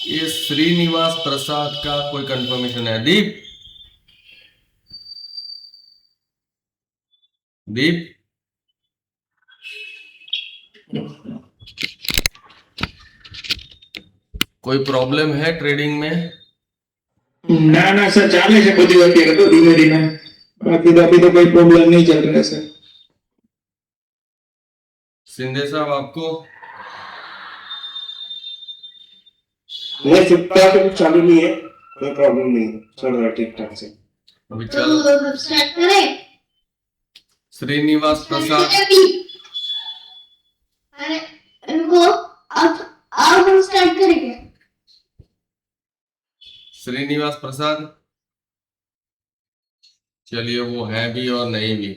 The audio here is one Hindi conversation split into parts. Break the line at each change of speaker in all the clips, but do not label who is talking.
ये श्रीनिवास प्रसाद का कोई कंफर्मेशन है? दीप, दीप, कोई प्रॉब्लम है ट्रेडिंग में?
ના ના સર ચાલે છે બધી અત્યારે તો ધીમે ધીમે બાકી તો अभी तो कोई प्रॉब्लम नहीं चल रहा है सर।
सिंधे साहब, आपको?
नहीं फिफ्टा तो कुछ चालू नहीं है, कोई प्रॉब्लम नहीं है, चल रहा है ठीक ठाक से।
अभी
तो
चल
स्टार्ट करें।
श्रीनिवास प्रसाद।
अरे इनको अब हम स्टार्ट करेंगे।
श्रीनिवास प्रसाद, चलिए वो है भी और नहीं भी।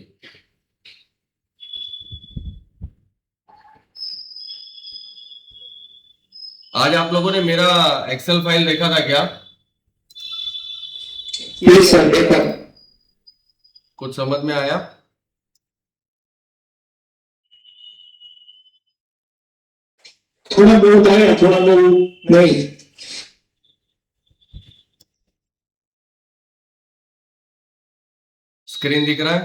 आज आप लोगों ने मेरा एक्सेल फाइल देखा था क्या?
ये सर देखा
कुछ समझ में आया?
थोड़ा बहुत आया थोड़ा बहुत नहीं।
स्क्रीन दिख रहा है?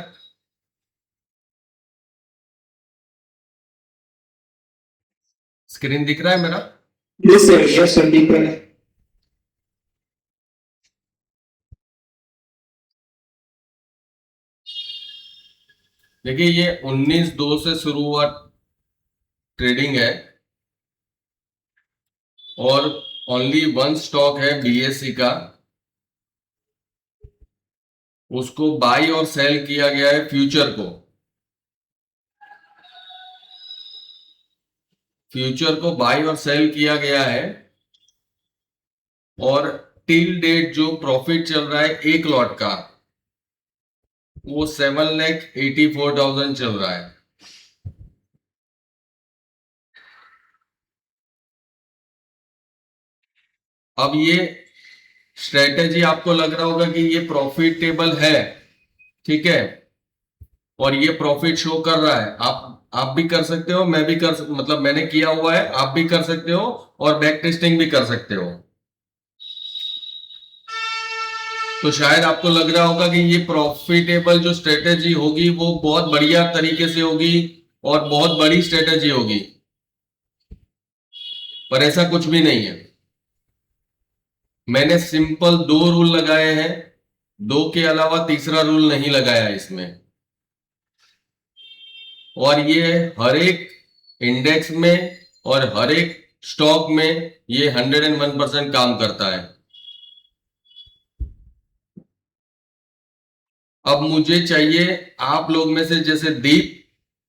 स्क्रीन दिख रहा है मेरा?
यस सर दिख रहा है।
देखिए, ये 19/2 से शुरू हुआ ट्रेडिंग है और ओनली वन स्टॉक है बीएससी का। उसको बाई और सेल किया गया है फ्यूचर को। फ्यूचर को बाई और सेल किया गया है और टिल डेट जो प्रॉफिट चल रहा है एक लॉट का वो 7,84,000 चल रहा है। अब ये स्ट्रेटेजी आपको लग रहा होगा कि ये प्रॉफिटेबल है, ठीक है, और ये प्रॉफिट शो कर रहा है। आप भी कर सकते हो, मैं भी मतलब मैंने किया हुआ है, आप भी कर सकते हो और बैक टेस्टिंग भी कर सकते हो। तो शायद आपको लग रहा होगा कि ये प्रॉफिटेबल जो स्ट्रेटेजी होगी वो बहुत बढ़िया तरीके से होगी और बहुत बड़ी स्ट्रेटेजी होगी, पर ऐसा कुछ भी नहीं है। मैंने सिंपल 2 रूल लगाए हैं, 2 के अलावा तीसरा रूल नहीं लगाया इसमें। और ये हर एक इंडेक्स में और हर एक स्टॉक में ये 101% काम करता है। अब मुझे चाहिए आप लोग में से जैसे दीप,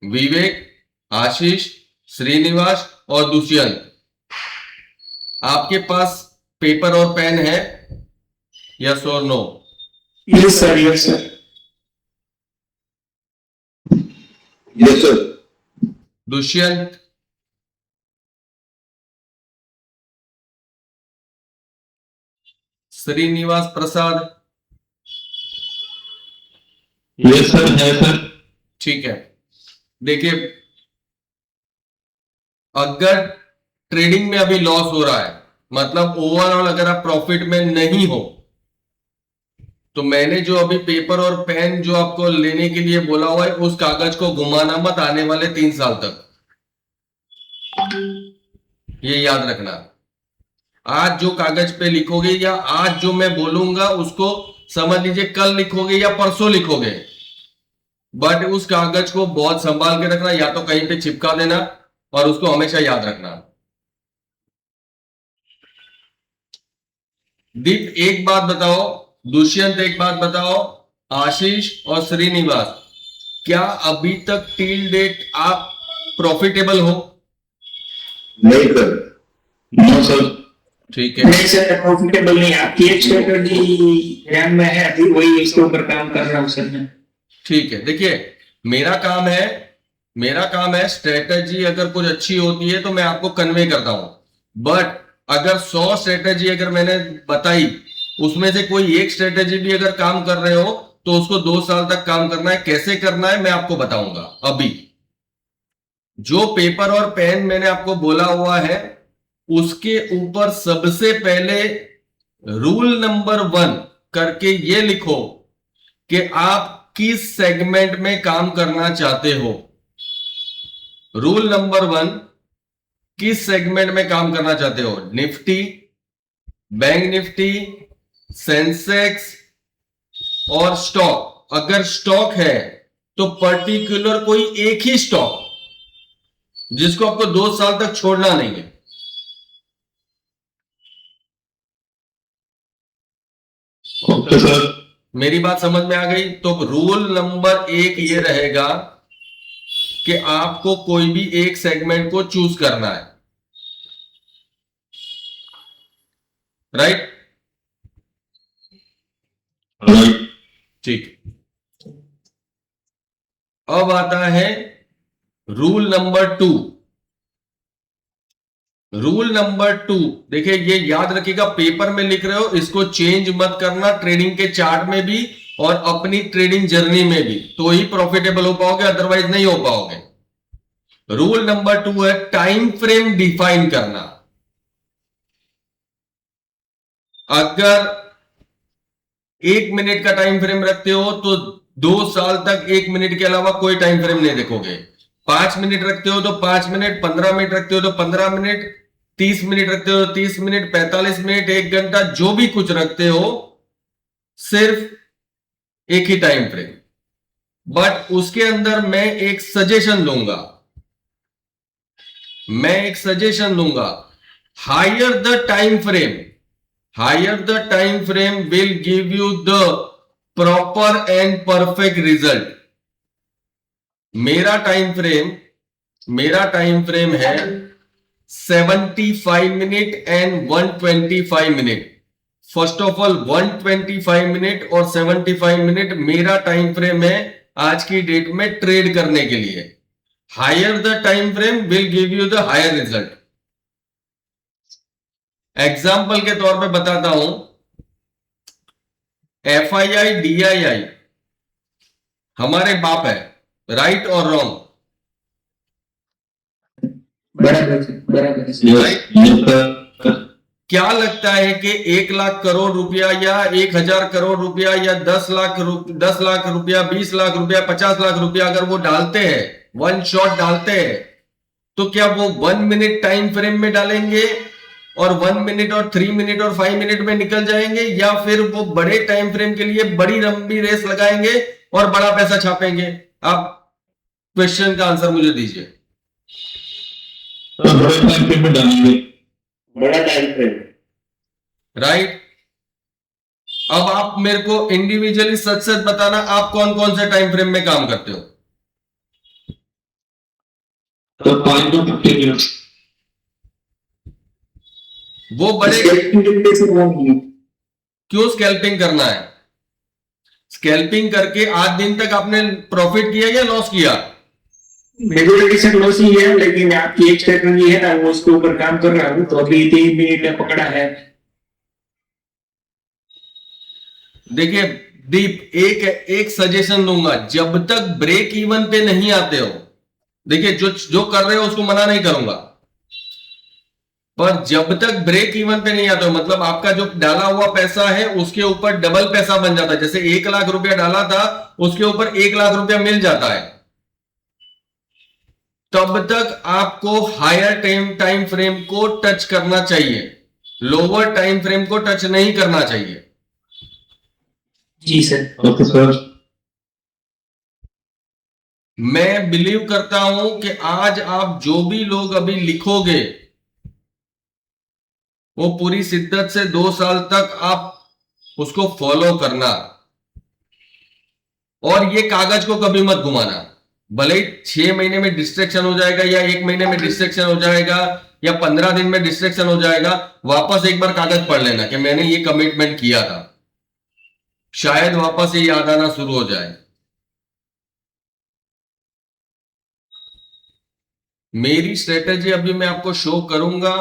विवेक, आशीष, श्रीनिवास और दुष्यंत, आपके पास पेपर और पेन है? यस और no?
Yes sir yes sir.
Yes sir.
Dushyant, Srinivas Prasad,
yes sir है सर।
ठीक है। देखिए, अगर ट्रेडिंग में अभी लॉस हो रहा है, मतलब ओवरऑल अगर आप प्रॉफिट में नहीं हो, तो मैंने जो अभी पेपर और पेन जो आपको लेने के लिए बोला हुआ है उस कागज को घुमाना मत आने वाले 3 साल तक। ये याद रखना। आज जो कागज पे लिखोगे या आज जो मैं बोलूंगा उसको समझ लीजिए कल लिखोगे या परसों लिखोगे, बट उस कागज को बहुत संभाल के रखना, या तो कहीं पे चिपका देना और उसको हमेशा याद रखना। दीप एक बात बताओ, दुष्यंत एक बात बताओ, आशीष और श्रीनिवास, क्या अभी तक टिल डेट आप प्रॉफिटेबल हो?
नहीं सर। No sir.
ठीक है,
नहीं सर प्रॉफिटेबल नहीं। आपकी एक स्ट्रेटजी ध्यान में है अभी वही इसके ऊपर काम कर रहा हूँ सर मैं।
ठीक है। देखिए, मेरा काम है स्ट्रेटेजी अगर कुछ अच्छी होती है तो मैं आपको कन्वे करता हूं, बट अगर 100 स्ट्रेटेजी अगर मैंने बताई उसमें से कोई एक स्ट्रेटेजी भी अगर काम कर रहे हो तो उसको 2 साल तक काम करना है। कैसे करना है मैं आपको बताऊंगा। अभी जो पेपर और पेन मैंने आपको बोला हुआ है उसके ऊपर सबसे पहले रूल नंबर 1 करके ये लिखो कि आप किस सेगमेंट में काम करना चाहते हो। रूल नंबर 1, किस सेगमेंट में काम करना चाहते हो? निफ्टी, बैंक निफ्टी, सेंसेक्स और स्टॉक। अगर स्टॉक है तो पर्टिकुलर कोई एक ही स्टॉक जिसको आपको 2 साल तक छोड़ना नहीं है।
Okay sir.
मेरी बात समझ में आ गई? तो रूल नंबर 1 ये रहेगा कि आपको कोई भी एक सेगमेंट को चूज करना है, राइट?
राइट।
ठीक। अब आता है रूल नंबर 2। रूल नंबर 2, देखिए ये याद रखिएगा, पेपर में लिख रहे हो, इसको चेंज मत करना ट्रेडिंग के चार्ट में भी और अपनी ट्रेडिंग जर्नी में भी, तो ही प्रॉफिटेबल हो पाओगे, अदरवाइज नहीं हो पाओगे। रूल नंबर 2 है टाइम फ्रेम डिफाइन करना। अगर 1 मिनट का टाइम फ्रेम रखते हो तो 2 साल तक 1 मिनट के अलावा कोई टाइम फ्रेम नहीं देखोगे। 5 मिनट रखते हो तो 5 मिनट, 15 मिनट रखते हो तो 15 मिनट, 30 मिनट रखते हो तो 30 मिनट, 45 मिनट, 1 घंटा, जो भी कुछ रखते हो, सिर्फ एक ही टाइम फ्रेम। बट उसके अंदर मैं एक सजेशन दूंगा, higher the time frame will give you the proper and perfect result. मेरा टाइम फ्रेम है 75 minute and 125 minute. First of all 125 minute और 75 मिनट मेरा टाइम फ्रेम है आज की डेट में ट्रेड करने के लिए। Higher the time frame will give you the higher result. Example के तौर पे बताता हूं, FII DII हमारे बाप है, राइट और रॉन्ग?
बराबर।
क्या लगता है कि 1 लाख करोड़ रुपया या 1000 करोड़ रुपया या 10 लाख रुपया, 20 लाख रुपया, 50 लाख रुपया अगर वो डालते हैं, वन शॉट डालते हैं, तो क्या वो 1 मिनट टाइम फ्रेम में डालेंगे और 1 मिनट और 3 मिनट और 5 मिनट में निकल जाएंगे, या फिर वो बड़े टाइम फ्रेम के लिए बड़ी लंबी रेस लगाएंगे और बड़ा पैसा छापेंगे? आप क्वेश्चन का आंसर मुझे दीजिए।
बड़ा टाइम फ्रेम में डालेंगे।
बड़ा टाइम फ्रेम।
राइट। अब आप मेरे को इंडिविजुअली सच सच बताना, आप कौन कौन से टाइम फ्रेम में काम करते हो?
तो 5 to 15 मिनट।
वो बड़े क्यों स्कैल्पिंग करना है? स्कैल्पिंग करके आज दिन तक आपने प्रॉफिट किया या लॉस किया?
मेजोरिटी से लॉस ही है, लेकिन आपकी एक स्ट्रेटजी है ना, वो उसके ऊपर काम कर रहा हूँ, तो अभी 3 मिनट पकड़ा है।
देखिए दीप, एक सजेशन दूंगा, जब तक ब्रेक इवन पे नहीं आते हो, देखिए जो कर रहे हो उसको मना नहीं करूंगा, पर जब तक ब्रेक इवन पे नहीं आते हो, मतलब आपका जो डाला हुआ पैसा है उसके ऊपर डबल पैसा बन जाता है। जैसे 1 लाख रुपया डाला था, उसके ऊपर 1 लाख रुपया मिल जाता है, तब तक आपको हायर टाइम फ्रेम को टच करना चाहिए, लोअर टाइम फ्रेम को टच नहीं करना चाहिए।
जी सर। Okay sir.
मैं बिलीव करता हूं कि आज आप जो भी लोग अभी लिखोगे, वो पूरी शिद्दत से 2 साल तक आप उसको फॉलो करना, और ये कागज को कभी मत घुमाना। भले ही 6 महीने में डिस्ट्रैक्शन हो जाएगा, या 1 महीने में डिस्ट्रैक्शन हो जाएगा, या 15 दिन में डिस्ट्रैक्शन हो जाएगा, वापस एक बार कागज पढ़ लेना कि मैंने ये कमिटमेंट किया था, शायद वापस ये याद आना शुरू हो जाए। मेरी स्ट्रेटेजी अभी मैं आपको शो करूंगा,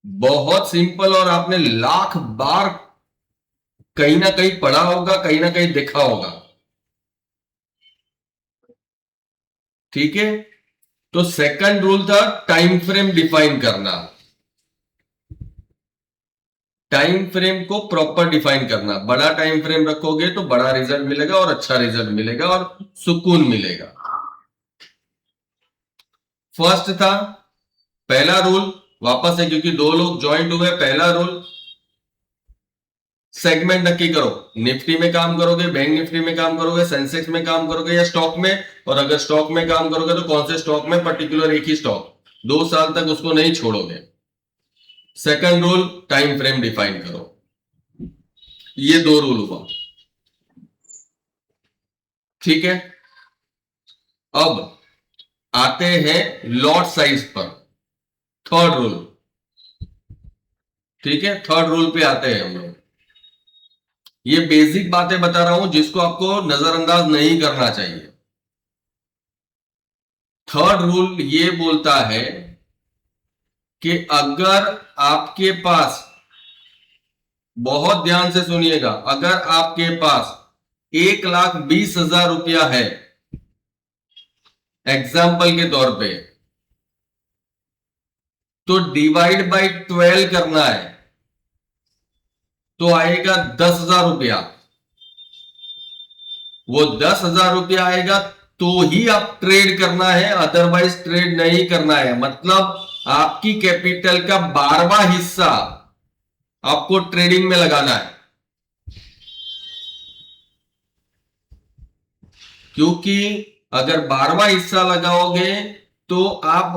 बहुत सिंपल, और आपने लाख बार कहीं ना कहीं पढ़ा होगा, कहीं ना कहीं देखा होगा। ठीक है, तो सेकंड रूल था टाइम फ्रेम डिफाइन करना। टाइम फ्रेम को प्रॉपर डिफाइन करना। बड़ा टाइम फ्रेम रखोगे तो बड़ा रिजल्ट मिलेगा और अच्छा रिजल्ट मिलेगा और सुकून मिलेगा। फर्स्ट था पहला रूल, वापस है क्योंकि दो लोग ज्वाइंट हुए। पहला रूल, सेगमेंट नक्की करो। निफ्टी में काम करोगे, बैंक निफ्टी में काम करोगे, सेंसेक्स में काम करोगे या स्टॉक में, और अगर स्टॉक में काम करोगे तो कौन से स्टॉक में, पर्टिकुलर एक ही स्टॉक, 2 साल तक उसको नहीं छोड़ोगे। Second rule, time frame define करो। ये 2 रूल हुआ, ठीक है। अब आते हैं लॉट साइज पर, थर्ड रूल, ठीक है। थर्ड रूल पे आते हैं हम लोग। ये बेसिक बातें बता रहा हूं जिसको आपको नजरअंदाज नहीं करना चाहिए। थर्ड रूल ये बोलता है कि अगर आपके पास, बहुत ध्यान से सुनिएगा, अगर आपके पास 1,20,000 रुपया है, एग्जाम्पल के तौर पे, तो डिवाइड बाय 12 करना है तो आएगा 10,000 रुपया। वो 10,000 रुपया आएगा तो ही आप ट्रेड करना है, अदरवाइज ट्रेड नहीं करना है। मतलब आपकी कैपिटल का 12वां हिस्सा आपको ट्रेडिंग में लगाना है, क्योंकि अगर 12वां हिस्सा लगाओगे तो आप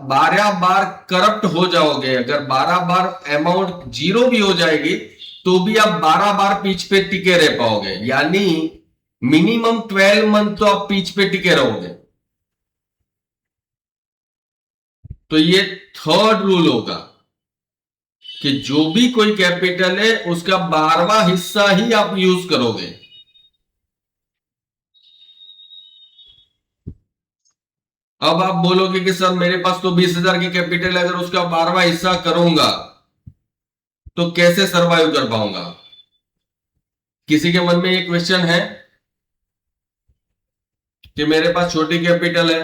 बारह बार करप्ट हो जाओगे। अगर 12 बार अमाउंट जीरो भी हो जाएगी तो भी आप 12 बार पीछ पे टिके रह पाओगे, यानी मिनिमम 12 मंथ तो आप पीछ पे टिके रहोगे। तो ये थर्ड रूल होगा कि जो भी कोई कैपिटल है उसका 12वां हिस्सा ही आप यूज करोगे। अब आप बोलोगे कि सर मेरे पास तो 20,000 की कैपिटल है, अगर उसका 12वां हिस्सा करूंगा तो कैसे सरवाइव कर पाऊंगा? किसी के मन में ये क्वेश्चन है कि मेरे पास छोटी कैपिटल है,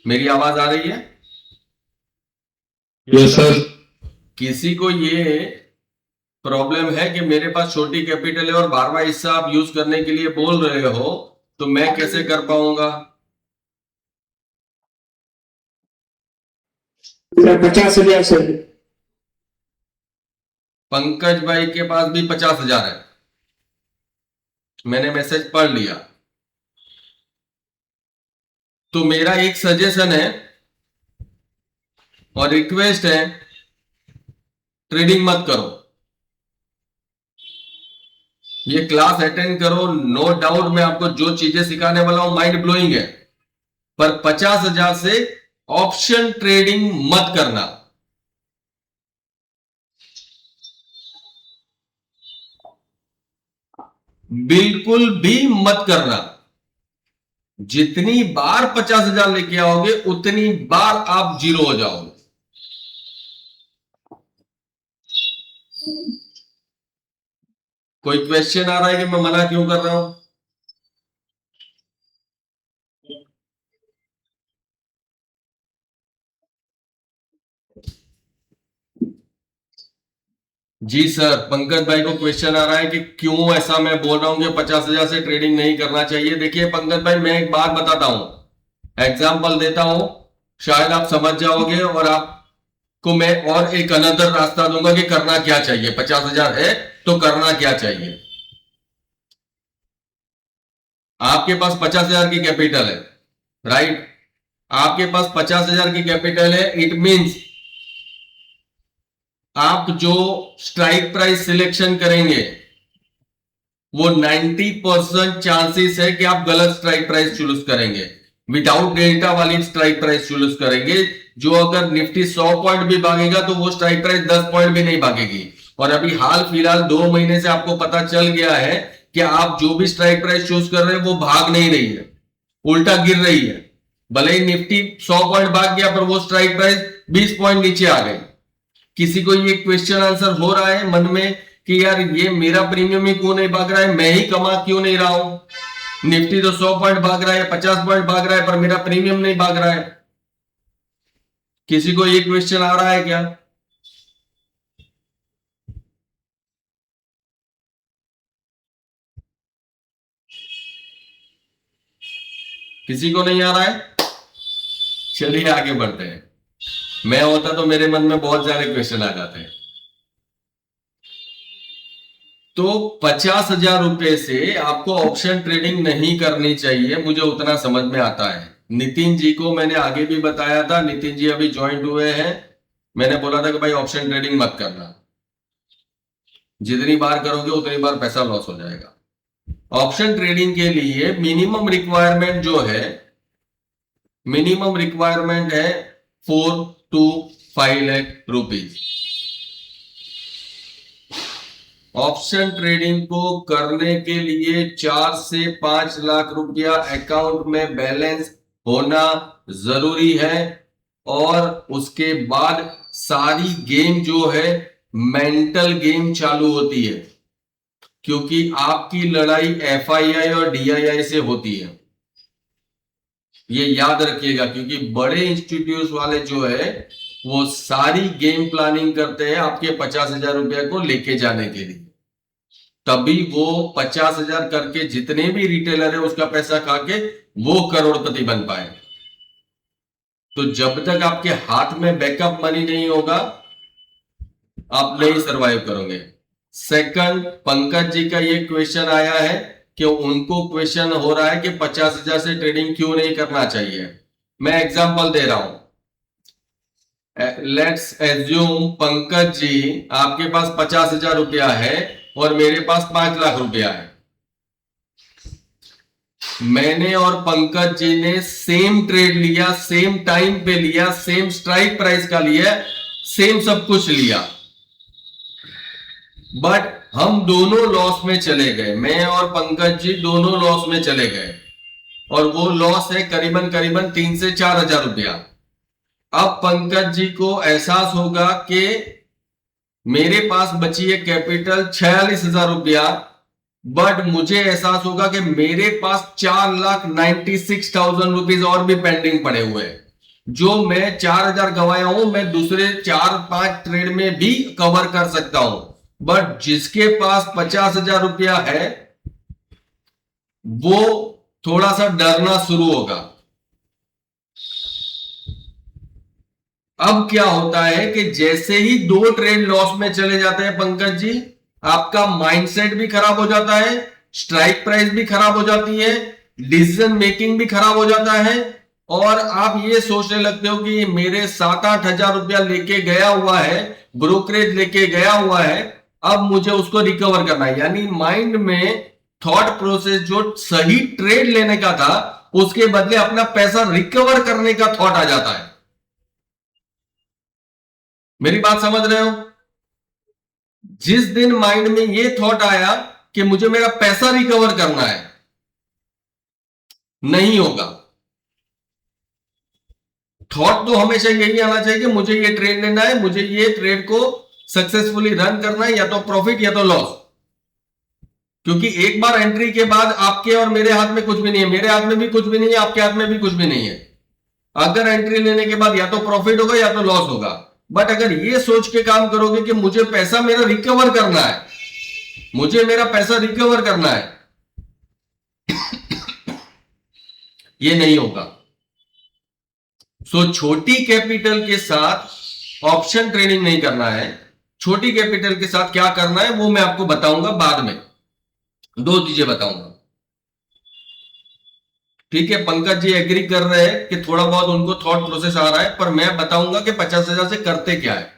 मेरी आवाज आ रही है?
Yes sir.
किसी को ये प्रॉब्लम है कि मेरे पास छोटी कैपिटल है और 12वां हिस्सा आप यूज करने के लिए बोल रहे हो, तो मैं कैसे कर पाऊंगा?
50,000 सर।
पंकज भाई के पास भी 50,000 है, मैंने मैसेज पढ़ लिया। तो मेरा एक सजेशन है और रिक्वेस्ट है, ट्रेडिंग मत करो, ये क्लास अटेंड करो। नो डाउट मैं आपको जो चीजें सिखाने वाला हूं माइंड ब्लोइंग है, पर 50,000 से ऑप्शन ट्रेडिंग मत करना। बिल्कुल भी मत करना। जितनी बार 50,000 लेके आओगे उतनी बार आप जीरो हो जाओगे। कोई क्वेश्चन आ रहा है कि मैं मना क्यों कर रहा हूं? जी सर, पंकज भाई को क्वेश्चन आ रहा है कि क्यों ऐसा मैं बोल रहा हूं कि 50,000 से ट्रेडिंग नहीं करना चाहिए। देखिए पंकज भाई, मैं एक बात बताता हूं, एग्जाम्पल देता हूं, शायद आप समझ जाओगे और आपको मैं और एक अनदर रास्ता दूंगा कि करना क्या चाहिए। 50,000 है तो करना क्या चाहिए। आपके पास 50,000 की कैपिटल है, राइट? आपके पास 50,000 की कैपिटल है, इट मींस आप जो स्ट्राइक प्राइस सिलेक्शन करेंगे वो 90% चांसेस है कि आप गलत स्ट्राइक प्राइस चूज करेंगे, विदाउट डेल्टा वाली स्ट्राइक प्राइस चूज करेंगे। जो अगर निफ्टी 100 पॉइंट भी भागेगा तो वो स्ट्राइक प्राइस 10 पॉइंट भी नहीं भागेगी। और अभी हाल फिलहाल 2 महीने से आपको पता चल गया है कि आप जो भी स्ट्राइक प्राइस चूज कर रहे हैं वो भाग नहीं रही है, उल्टा गिर रही है। भले ही निफ्टी 100 पॉइंट भाग गया पर वो स्ट्राइक प्राइस 20 पॉइंट नीचे आ गई। किसी को ये क्वेश्चन आंसर हो रहा है मन में कि यार ये मेरा प्रीमियम ही क्यों नहीं भाग रहा है, मैं ही कमा क्यों नहीं रहा हूं? निफ्टी तो 100 पॉइंट भाग रहा है, 50 पॉइंट भाग रहा है, पर मेरा प्रीमियम नहीं भाग रहा है। किसी को ये क्वेश्चन आ रहा है क्या? किसी को नहीं आ रहा है? चलिए आगे बढ़ते हैं। मैं होता तो मेरे मन में बहुत सारे क्वेश्चन आ जाते हैं। तो 50,000 रुपए से आपको ऑप्शन ट्रेडिंग नहीं करनी चाहिए, मुझे उतना समझ में आता है। नितिन जी को मैंने आगे भी बताया था, नितिन जी अभी ज्वाइंट हुए हैं। मैंने बोला था कि भाई ऑप्शन ट्रेडिंग मत करना, जितनी बार करोगे उतनी बार पैसा लॉस हो जाएगा। ऑप्शन ट्रेडिंग के लिए मिनिमम रिक्वायरमेंट जो है, मिनिमम रिक्वायरमेंट है 4 to 5 lakh rupees. Option trading को करने के लिए 4 से 5 लाख रुपया अकाउंट में बैलेंस होना जरूरी है। और उसके बाद सारी गेम जो है मेंटल गेम चालू होती है, क्योंकि आपकी लड़ाई FII और DII से होती है। ये याद रखिएगा, क्योंकि बड़े इंस्टीट्यूट वाले जो है वो सारी गेम प्लानिंग करते हैं आपके 50,000 रुपया को लेके जाने के लिए। तभी वो 50,000 करके जितने भी रिटेलर है उसका पैसा खा के वो करोड़पति बन पाए। तो जब तक आपके हाथ में बैकअप मनी नहीं होगा आप नहीं सरवाइव करोगे। सेकंड, पंकज जी का ये क्वेश्चन आया है कि उनको क्वेश्चन हो रहा है कि 50,000 से ट्रेडिंग क्यों नहीं करना चाहिए। मैं एग्जांपल दे रहा हूं। लेट्स एज्यूम पंकज जी आपके पास 50,000 रुपया है और मेरे पास 5 लाख रुपया है। मैंने और पंकज जी ने सेम ट्रेड लिया, सेम टाइम पे लिया, सेम स्ट्राइक प्राइस का लिया, सेम सब कुछ लिया, बट हम दोनों लॉस में चले गए। मैं और पंकज जी दोनों लॉस में चले गए और वो लॉस है करीबन 3 से 4 हजार रुपया। अब पंकज जी को एहसास होगा कि मेरे पास बची है कैपिटल 46,000 रुपया, बट मुझे एहसास होगा कि मेरे पास 4,96,000 रुपीज और भी पेंडिंग पड़े हुए हैं। जो मैं 4,000 गंवाया हूं मैं दूसरे 4-5 ट्रेड में भी कवर कर सकता हूं। बट जिसके पास 50,000 रुपया है वो थोड़ा सा डरना शुरू होगा। अब क्या होता है कि जैसे ही 2 ट्रेड लॉस में चले जाते हैं पंकज जी, आपका माइंडसेट भी खराब हो जाता है, स्ट्राइक प्राइस भी खराब हो जाती है, डिसीजन मेकिंग भी खराब हो जाता है, और आप ये सोचने लगते हो कि मेरे 7-8 हजार रुपया लेके गया हुआ है, ब्रोकरेज लेके गया हुआ है, अब मुझे उसको रिकवर करना है। यानी माइंड में थॉट प्रोसेस जो सही ट्रेड लेने का था उसके बदले अपना पैसा रिकवर करने का थॉट आ जाता है। मेरी बात समझ रहे हो? जिस दिन माइंड में ये थॉट आया कि मुझे मेरा पैसा रिकवर करना है, नहीं होगा। थॉट तो हमेशा यही आना चाहिए कि मुझे ये ट्रेड लेना है, मुझे ये ट्रेड को सक्सेसफुली रन करना है, या तो प्रॉफिट या तो लॉस। क्योंकि एक बार एंट्री के बाद आपके और मेरे हाथ में कुछ भी नहीं है, मेरे हाथ में भी कुछ भी नहीं है, आपके हाथ में भी कुछ भी नहीं है। अगर एंट्री लेने के बाद या तो प्रॉफिट होगा या तो लॉस होगा। बट अगर ये सोच के काम करोगे कि मुझे पैसा मेरा रिकवर करना है, मुझे मेरा पैसा रिकवर करना है, ये नहीं होगा। सो छोटी कैपिटल के साथ ऑप्शन ट्रेडिंग नहीं करना है। छोटी कैपिटल के साथ क्या करना है वो मैं आपको बताऊंगा बाद में। 2 चीजें बताऊंगा, ठीक है? पंकज जी एग्री कर रहे हैं कि थोड़ा बहुत उनको थॉट प्रोसेस आ रहा है, पर मैं बताऊंगा कि 50,000 से करते क्या है।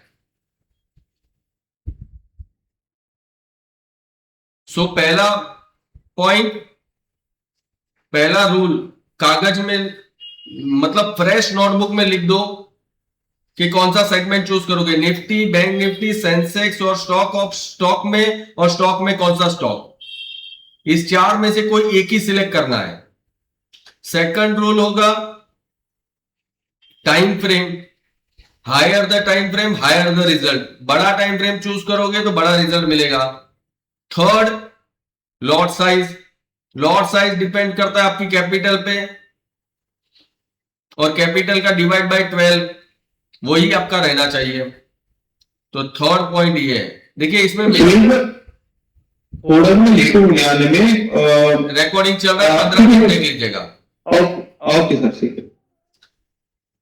सो पहला पॉइंट, पहला रूल कागज में, मतलब फ्रेश नोटबुक में लिख दो कि कौन सा सेगमेंट चूज करोगे। निफ्टी, बैंक निफ्टी, सेंसेक्स और स्टॉक में, और स्टॉक में कौन सा स्टॉक, इस 4 में से कोई एक ही सिलेक्ट करना है। सेकंड रूल होगा time frame, higher the time frame higher the result. बड़ा टाइम फ्रेम चूज करोगे तो बड़ा रिजल्ट मिलेगा। Third, lot size. Lot size depend करता है आपकी कैपिटल पे, और कैपिटल का डिवाइड बाय 12। वही आपका रहना चाहिए। तो थर्ड पॉइंट ये है, देखिए इसमें
ऑर्डर में लिखूंगा आने में
रिकॉर्डिंग चल रहा है, 15 मिनट देख लीजिएगा।
ओके सर, ठीक है।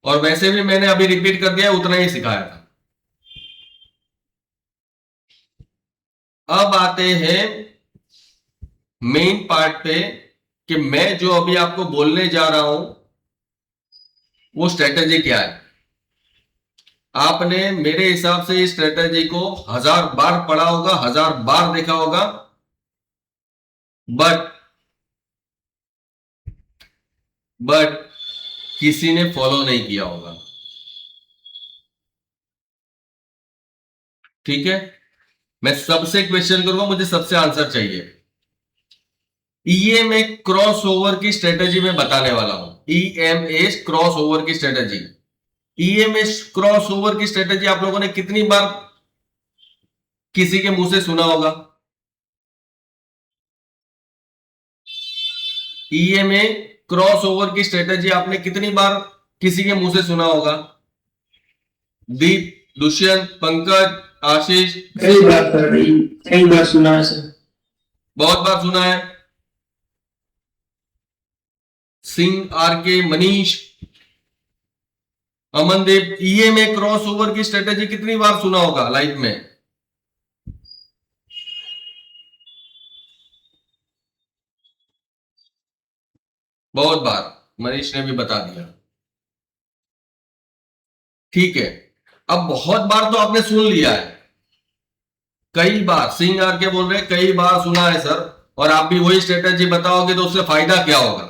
और वैसे भी मैंने अभी रिपीट कर दिया, उतना ही सिखाया था। अब आते हैं मेन पार्ट पे कि मैं जो अभी आपको बोलने जा रहा हूं वो स्ट्रेटेजी क्या है। आपने मेरे हिसाब से इस स्ट्रेटेजी को 1000 बार पढ़ा होगा, 1000 बार देखा होगा, बट किसी ने फॉलो नहीं किया होगा। ठीक है, मैं सबसे क्वेश्चन करूंगा, मुझे सबसे आंसर चाहिए। ईएमए क्रॉस ओवर की स्ट्रेटेजी में बताने वाला हूं। ईएमए क्रॉस ओवर की स्ट्रेटेजी, ईएमए क्रॉस ओवर की स्ट्रेटेजी आप लोगों ने कितनी बार किसी के मुंह से सुना होगा? ईएमए क्रॉस ओवर की स्ट्रेटेजी आपने कितनी बार किसी के मुंह से सुना होगा? दीप, दुष्यंत, पंकज, आशीष?
कई बार सर, कई बार सुना है सर।
बहुत बार सुना है। Singh, RK, Manish, Amandeep, EMA crossover की स्ट्रेटेजी कितनी बार सुना होगा लाइफ में? बहुत बार। मनीष ने भी बता दिया। ठीक है, अब बहुत बार तो आपने सुन लिया है, कई बार। सिंह आर के बोल रहे कई बार सुना है सर, और आप भी वही स्ट्रेटेजी बताओगे तो उससे फायदा क्या होगा?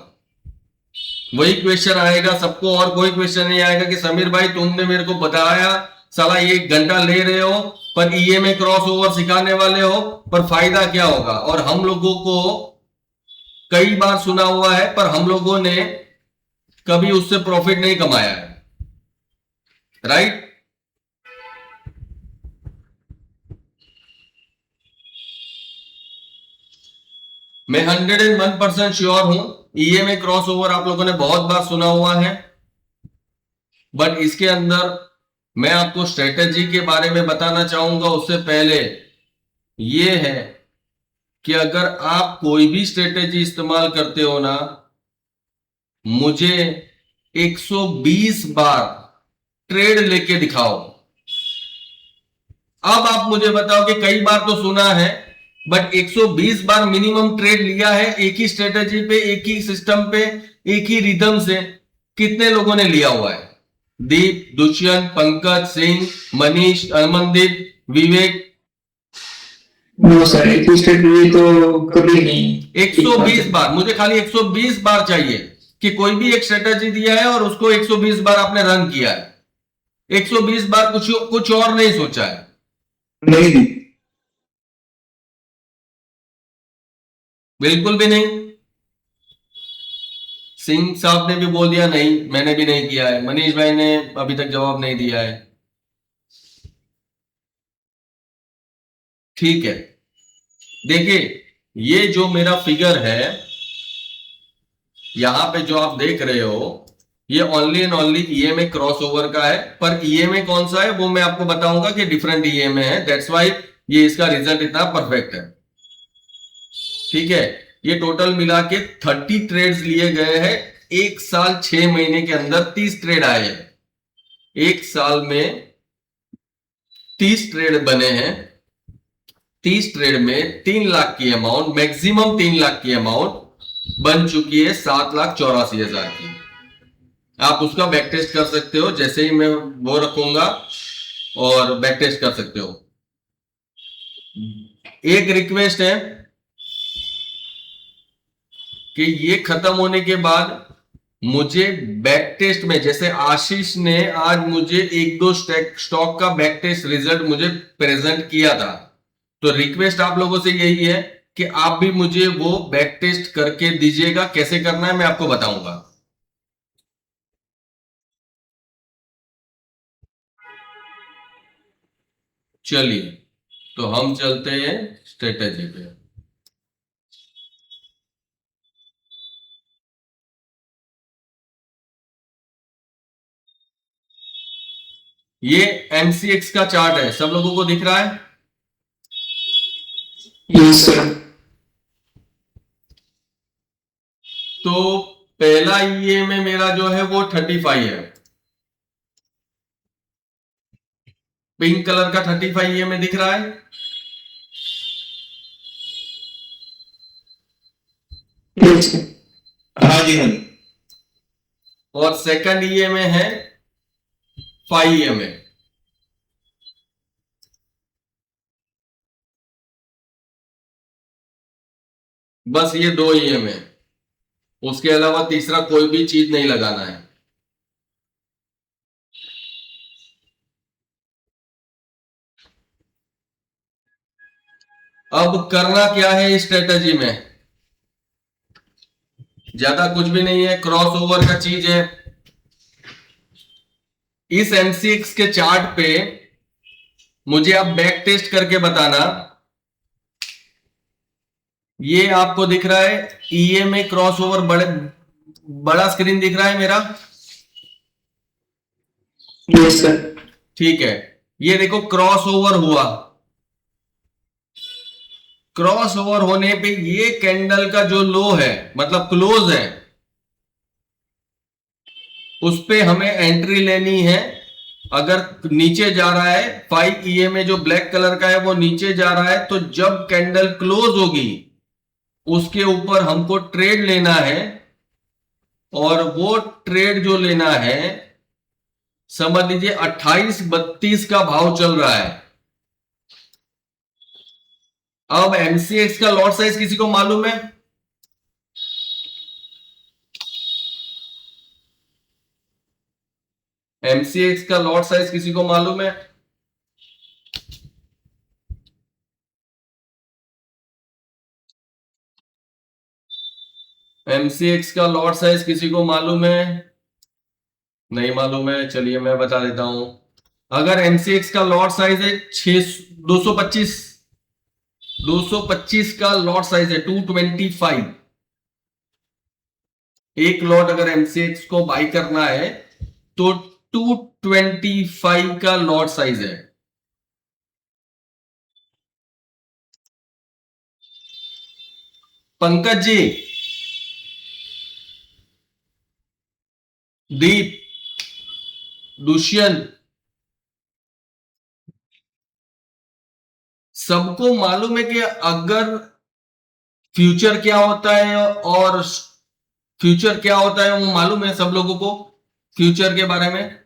वही क्वेश्चन आएगा सबको, और कोई क्वेश्चन नहीं आएगा कि समीर भाई तुमने मेरे को बताया, साला 1 घंटा ले रहे हो पर ईएमए क्रॉस ओवर सिखाने वाले हो, पर फायदा क्या होगा? और हम लोगों को कई बार सुना हुआ है पर हम लोगों ने कभी उससे प्रॉफिट नहीं कमाया है। राइट? मैं 101% श्योर हूं ईएमए क्रॉस ओवर आप लोगों ने बहुत बार सुना हुआ है, बट इसके अंदर मैं आपको स्ट्रेटेजी के बारे में बताना चाहूंगा। उससे पहले यह है कि अगर आप कोई भी स्ट्रेटेजी इस्तेमाल करते हो ना, मुझे 120 बार ट्रेड लेके दिखाओ। अब आप मुझे बताओ कि कई बार तो सुना है, बट 120 बार मिनिमम ट्रेड लिया है एक ही स्ट्रेटेजी पे, एक ही सिस्टम पे, एक ही रिदम से, कितने लोगों ने लिया हुआ है? दीप, दुष्यंत, पंकज, सिंह, मनीष, अमनदीप, विवेक?
नो सर, एक स्ट्रेटेजी तो कभी नहीं।
120 बार, मुझे खाली 120 बार चाहिए कि कोई भी एक स्ट्रेटेजी दिया है और उसको 120 बार आपने रन किया है। 120 बार कुछ और नहीं सोचा है।
नहीं,
बिल्कुल भी नहीं। सिंह साहब ने भी बोल दिया नहीं, मैंने भी नहीं किया है। मनीष भाई ने अभी तक जवाब नहीं दिया है। ठीक है, देखिए ये जो मेरा फिगर है यहां पे जो आप देख रहे हो, ये only and only EMA cross over का है। पर ईएमए कौन सा है वो मैं आपको बताऊंगा कि डिफरेंट ईएमए है, दैट्स वाई ये इसका रिजल्ट इतना परफेक्ट है। ठीक है, ये टोटल मिला के 30 ट्रेड्स लिए गए हैं। 1 साल 6 महीने के अंदर 30 ट्रेड आए हैं। 1 साल में 30 ट्रेड बने हैं। 30 ट्रेड में 3 लाख की अमाउंट, मैक्सिमम 3 लाख की अमाउंट बन चुकी है 7,84,000 की। आप उसका बैक टेस्ट कर सकते हो, जैसे ही मैं वो रखूंगा और बैक टेस्ट कर सकते हो। एक रिक्वेस्ट है कि ये खत्म होने के बाद मुझे बैक टेस्ट में, जैसे आशीष ने आज मुझे 1-2 स्टॉक का बैक टेस्ट रिजल्ट मुझे प्रेजेंट किया था, तो रिक्वेस्ट आप लोगों से यही है कि आप भी मुझे वो बैक टेस्ट करके दीजिएगा। कैसे करना है मैं आपको बताऊंगा। चलिए, तो हम चलते हैं स्ट्रेटेजी पे। ये MCX का चार्ट है, सब लोगों को दिख रहा है?
Yes sir.
तो पहला EMA मेरा जो है वो 35 है, पिंक कलर का 35 EMA दिख रहा है।
Yes sir.
हाँ जी हाँ जी।
और सेकंड EMA है 5 EMA। बस ये 2 EMA, उसके अलावा तीसरा कोई भी चीज नहीं लगाना है। अब करना क्या है इस स्ट्रेटजी में? ज्यादा कुछ भी नहीं है, क्रॉस ओवर का चीज है। इस MCX के चार्ट पे मुझे आप बैक टेस्ट करके बताना। ये आपको दिख रहा है EMA क्रॉस ओवर, बड़ा स्क्रीन दिख रहा है मेरा?
Yes sir.
ठीक है, ये देखो क्रॉस ओवर हुआ। क्रॉस ओवर होने पे ये कैंडल का जो लो है, मतलब क्लोज है, उस पे हमें एंट्री लेनी है। अगर नीचे जा रहा है 5 EMA जो ब्लैक कलर का है वो नीचे जा रहा है, तो जब कैंडल क्लोज होगी उसके ऊपर हमको ट्रेड लेना है। और वो ट्रेड जो लेना है, समझ लीजिए 28-32 का भाव चल रहा है। अब MCX का लॉट साइज किसी को मालूम है? MCX का लॉट साइज किसी को मालूम है? MCX का लॉट साइज किसी को मालूम है? नहीं मालूम है, चलिए मैं बता देता हूं। अगर MCX का लॉट साइज है 225 का लॉट साइज है 225, एक लॉट अगर MCX को बाई करना है तो 225 का लॉट साइज है। पंकज जी, दीप, दुष्यंत, सबको मालूम है कि अगर फ्यूचर क्या होता है और फ्यूचर क्या होता है वो मालूम है सब लोगों को? फ्यूचर के बारे में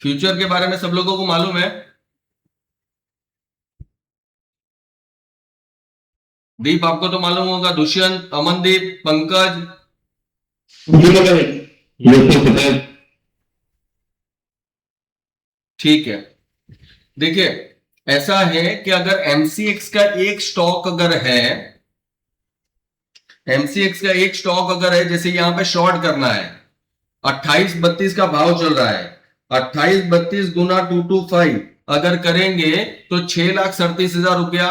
फ्यूचर के बारे में सब लोगों को मालूम है? दीप आपको तो मालूम होगा, दुष्यंत, अमनदीप, पंकज।
मुझे पता है, ये तो पता है।
ठीक है, देखिए ऐसा है कि अगर MCX का एक स्टॉक अगर है, MCX का एक स्टॉक अगर है, जैसे यहां पे शॉर्ट करना है, 28-32 का भाव चल रहा है, 28-32 गुना 225 अगर करेंगे तो 6,37,000 रुपया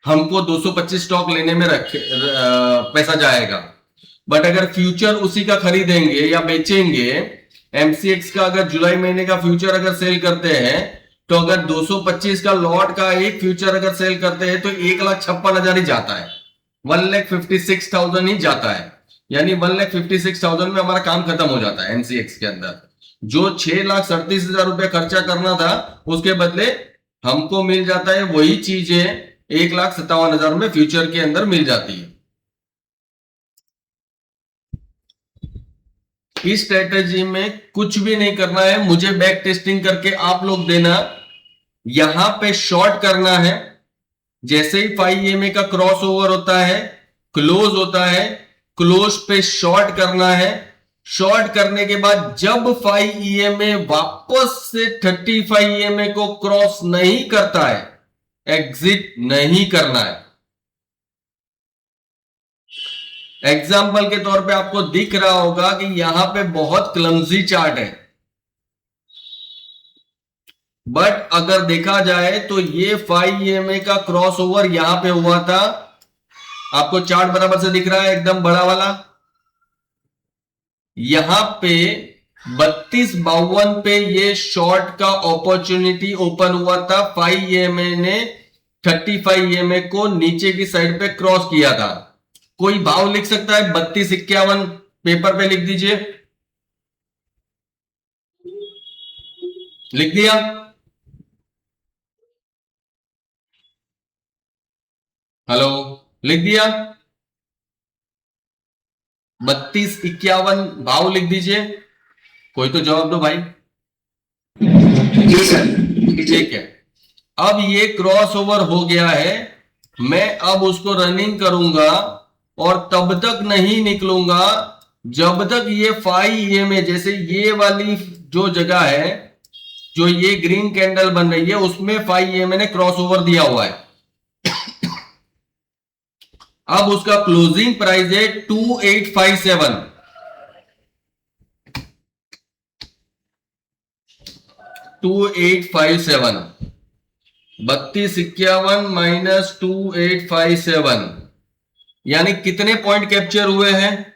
हमको 225 स्टॉक लेने में पैसा जाएगा। बट अगर फ्यूचर उसी का खरीदेंगे या बेचेंगे, MCX का अगर जुलाई महीने का फ्यूचर अगर सेल करते हैं, तो अगर 225 का लॉट का एक फ्यूचर अगर सेल करते हैं तो 1,56,000 ही जाता है, 1,56,000 ही जाता है। यानी 1,56,000 में हमारा काम खत्म हो जाता है MCX के अंदर। जो 6,37,000 रुपया खर्चा करना था उसके बदले हमको मिल जाता है वही चीजें 1,57,000 में फ्यूचर के अंदर मिल जाती है। इस स्ट्रेटेजी में कुछ भी नहीं करना है, मुझे बैक टेस्टिंग करके आप लोग देना। यहां पे शॉर्ट करना है, जैसे ही 5 EMA का क्रॉस ओवर होता है, क्लोज होता है, क्लोज पे शॉर्ट करना है। शॉर्ट करने के बाद जब 5 EMA वापस से 35 EMA को क्रॉस नहीं करता है, एग्जिट नहीं करना है। एग्जाम्पल के तौर पे आपको दिख रहा होगा कि यहां पे बहुत क्लमजी चार्ट है, बट अगर देखा जाए तो ये 5 EMA का क्रॉस ओवर यहां पे हुआ था आपको चार्ट बराबर से दिख रहा है एकदम बड़ा वाला। यहां पे 3252 पे ये शॉर्ट का अपॉर्चुनिटी ओपन हुआ था। 5 EMA ने 35 EMA को नीचे की साइड पे क्रॉस किया था। कोई भाव लिख सकता है? 3251 पेपर पे लिख दीजिए। लिख दिया? हेलो, लिख दिया? 3251 भाव लिख दीजिए। कोई तो जवाब दो भाई।
जी सर।
ठीक है, अब ये क्रॉस ओवर हो गया है। मैं अब उसको रनिंग करूंगा और तब तक नहीं निकलूंगा जब तक ये 5 EMA, जैसे ये वाली जो जगह है, जो ये ग्रीन कैंडल बन रही है, उसमें 5 EMA ने क्रॉस ओवर दिया हुआ है। अब उसका क्लोजिंग प्राइस है 2857। 2857, 3251 माइनस 2857, यानी कितने पॉइंट कैप्चर हुए हैं?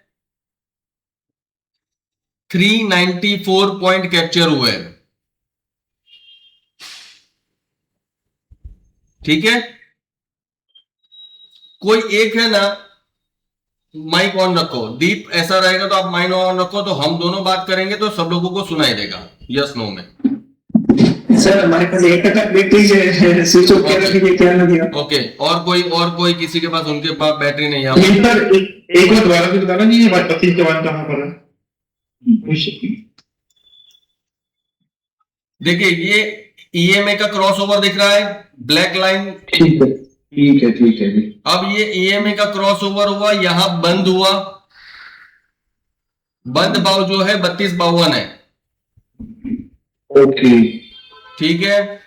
394 पॉइंट कैप्चर हुए हैं। ठीक है, कोई एक है ना, माइक ऑन रखो। दीप, ऐसा रहेगा तो आप माइक ऑन रखो, तो हम दोनों बात करेंगे तो सब लोगों को सुनाई देगा, यस नो में।
सर हमारे पास 1% बैटरी है, स्विच ऑफ कर रखिए, क्या ना दिया।
ओके, और कोई किसी के पास, उनके पास बैटरी नहीं है?
नहीं सर, एक बार दोबारा भी बताना नहीं, ये 3251 कहाँ पर है?
देखिए, ये EMA का क्रॉस ओवर दिख रहा है, ब्लैक लाइन।
ठीक है ठीक है ठीक है जी।
अब ये EMA का क्रॉस ओवर हुआ, यहां बंद हुआ। बंद भाव जो है 3252 है।
ओके,
ठीक है,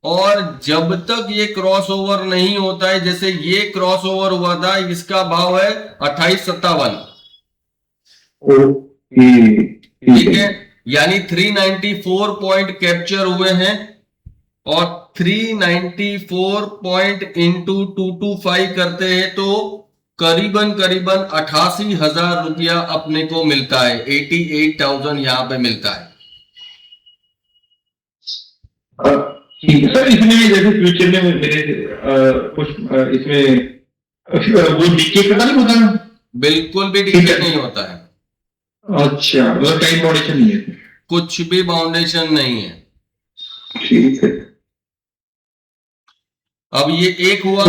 और जब तक ये क्रॉस ओवर नहीं होता है, जैसे ये क्रॉस ओवर हुआ था, इसका भाव है 2857।
ओके
ठीक है, यानी 394 पॉइंट कैप्चर हुए हैं, और 394 पॉइंट इंटू 225 करते हैं तो करीबन 88,000 रुपया अपने को मिलता है। 88,000 यहां पे मिलता है।
ठीक है सर। इसमें जैसे फ्यूचर में मेरे कुछ इसमें वो लीकेज पता नहीं होता?
बिल्कुल भी डिक्लेयर नहीं होता है।
अच्छा, मतलब टाइम बाउंडेशन नहीं है?
कुछ भी बाउंडेशन नहीं है।
ठीक है।
अब ये एक हुआ,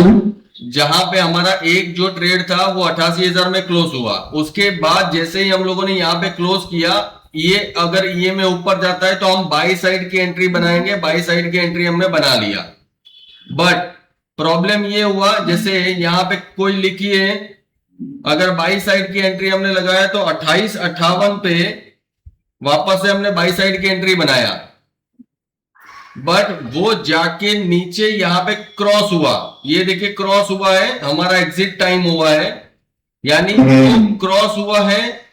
जहां पे हमारा एक जो ट्रेड था वो 88,000 में क्लोज हुआ। उसके बाद जैसे ही हम लोगों ने यहां पे क्लोज किया, ये अगर EMA ऊपर जाता है तो हम बाई साइड की एंट्री बनाएंगे। बाई साइड की एंट्री हमने बना लिया, बट प्रॉब्लम ये हुआ, जैसे यहां पे कोई लिखी है, अगर बाई साइड की एंट्री हमने लगाया तो 2858 पे वापस से हमने बाई साइड की एंट्री बनाया, बट वो जाके नीचे यहां पे क्रॉस हुआ। ये देखिए क्रॉस हुआ है, हमारा एग्जिट टाइम हुआ है, यानी वो क्रॉस हुआ है,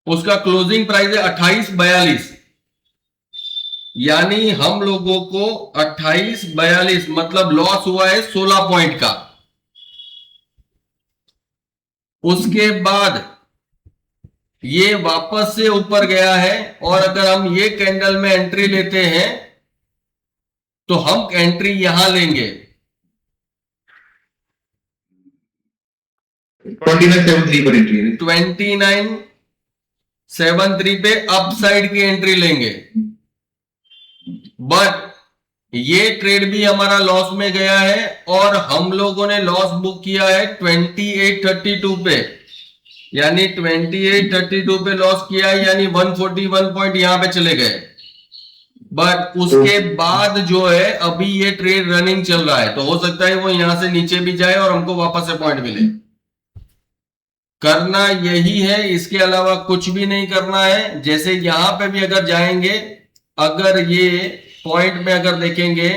उसका क्लोजिंग प्राइस है 2842। यानी हम लोगों को 2842 मतलब लॉस हुआ है 16 पॉइंट का। उसके बाद ये वापस से ऊपर गया है, और अगर हम ये कैंडल में एंट्री लेते हैं तो हम एंट्री यहां लेंगे
2973 पर एंट्री है।
2973 पे अप साइड की एंट्री लेंगे, बट ये ट्रेड भी हमारा लॉस में गया है, और हम लोगों ने लॉस बुक किया है 2832 पे, यानी 2832 पे लॉस किया है, यानी 141 पॉइंट यहां पे चले गए। बट उसके बाद जो है अभी ये ट्रेड रनिंग चल रहा है, तो हो सकता है वो यहां से नीचे भी जाए और हमको वापस से पॉइंट मिले। करना यही है, इसके अलावा कुछ भी नहीं करना है। जैसे यहां पे भी अगर जाएंगे, अगर ये पॉइंट में अगर देखेंगे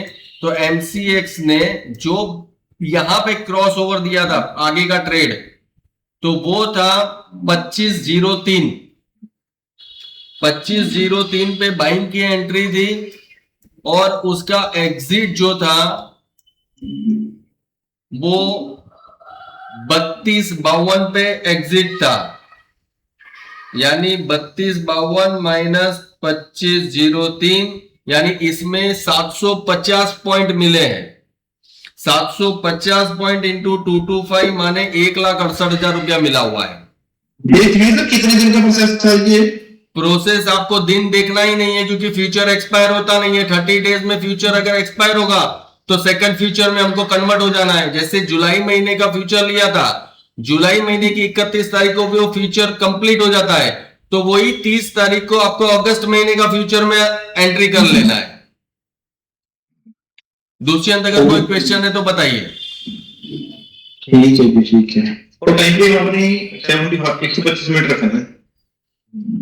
तो MCX ने जो यहां पे क्रॉस ओवर दिया था आगे का ट्रेड, तो वो था 2503। 2503 पे बाइंग की एंट्री थी, और उसका एग्जिट जो था वो 3252 पे एग्जिट था, यानी 3252 माइनस 2503, यानी इसमें 750 पॉइंट मिले हैं। 750 पॉइंट इंटू 225 माने 1,68,000 रुपया मिला हुआ है।
देख लिए तो कितने दिन का प्रोसेस था ये?
प्रोसेस आपको दिन देखना ही नहीं है, क्योंकि फ्यूचर एक्सपायर होता नहीं है। 30 डेज में फ्यूचर अगर एक्सपायर होगा तो सेकंड फ्यूचर में हमको कन्वर्ट हो जाना है। जैसे जुलाई महीने का फ्यूचर लिया था, जुलाई महीने की 31 तारीख को भी वो फ्यूचर कंप्लीट हो जाता है, तो वही 30 तारीख को आपको अगस्त महीने का फ्यूचर में एंट्री कर लेना है। दुष्यंत, अगर कोई क्वेश्चन है तो बताइए।
ठीक है, ठीक है। और टाइम फ्रेम आपने 125 मिनट रखा है।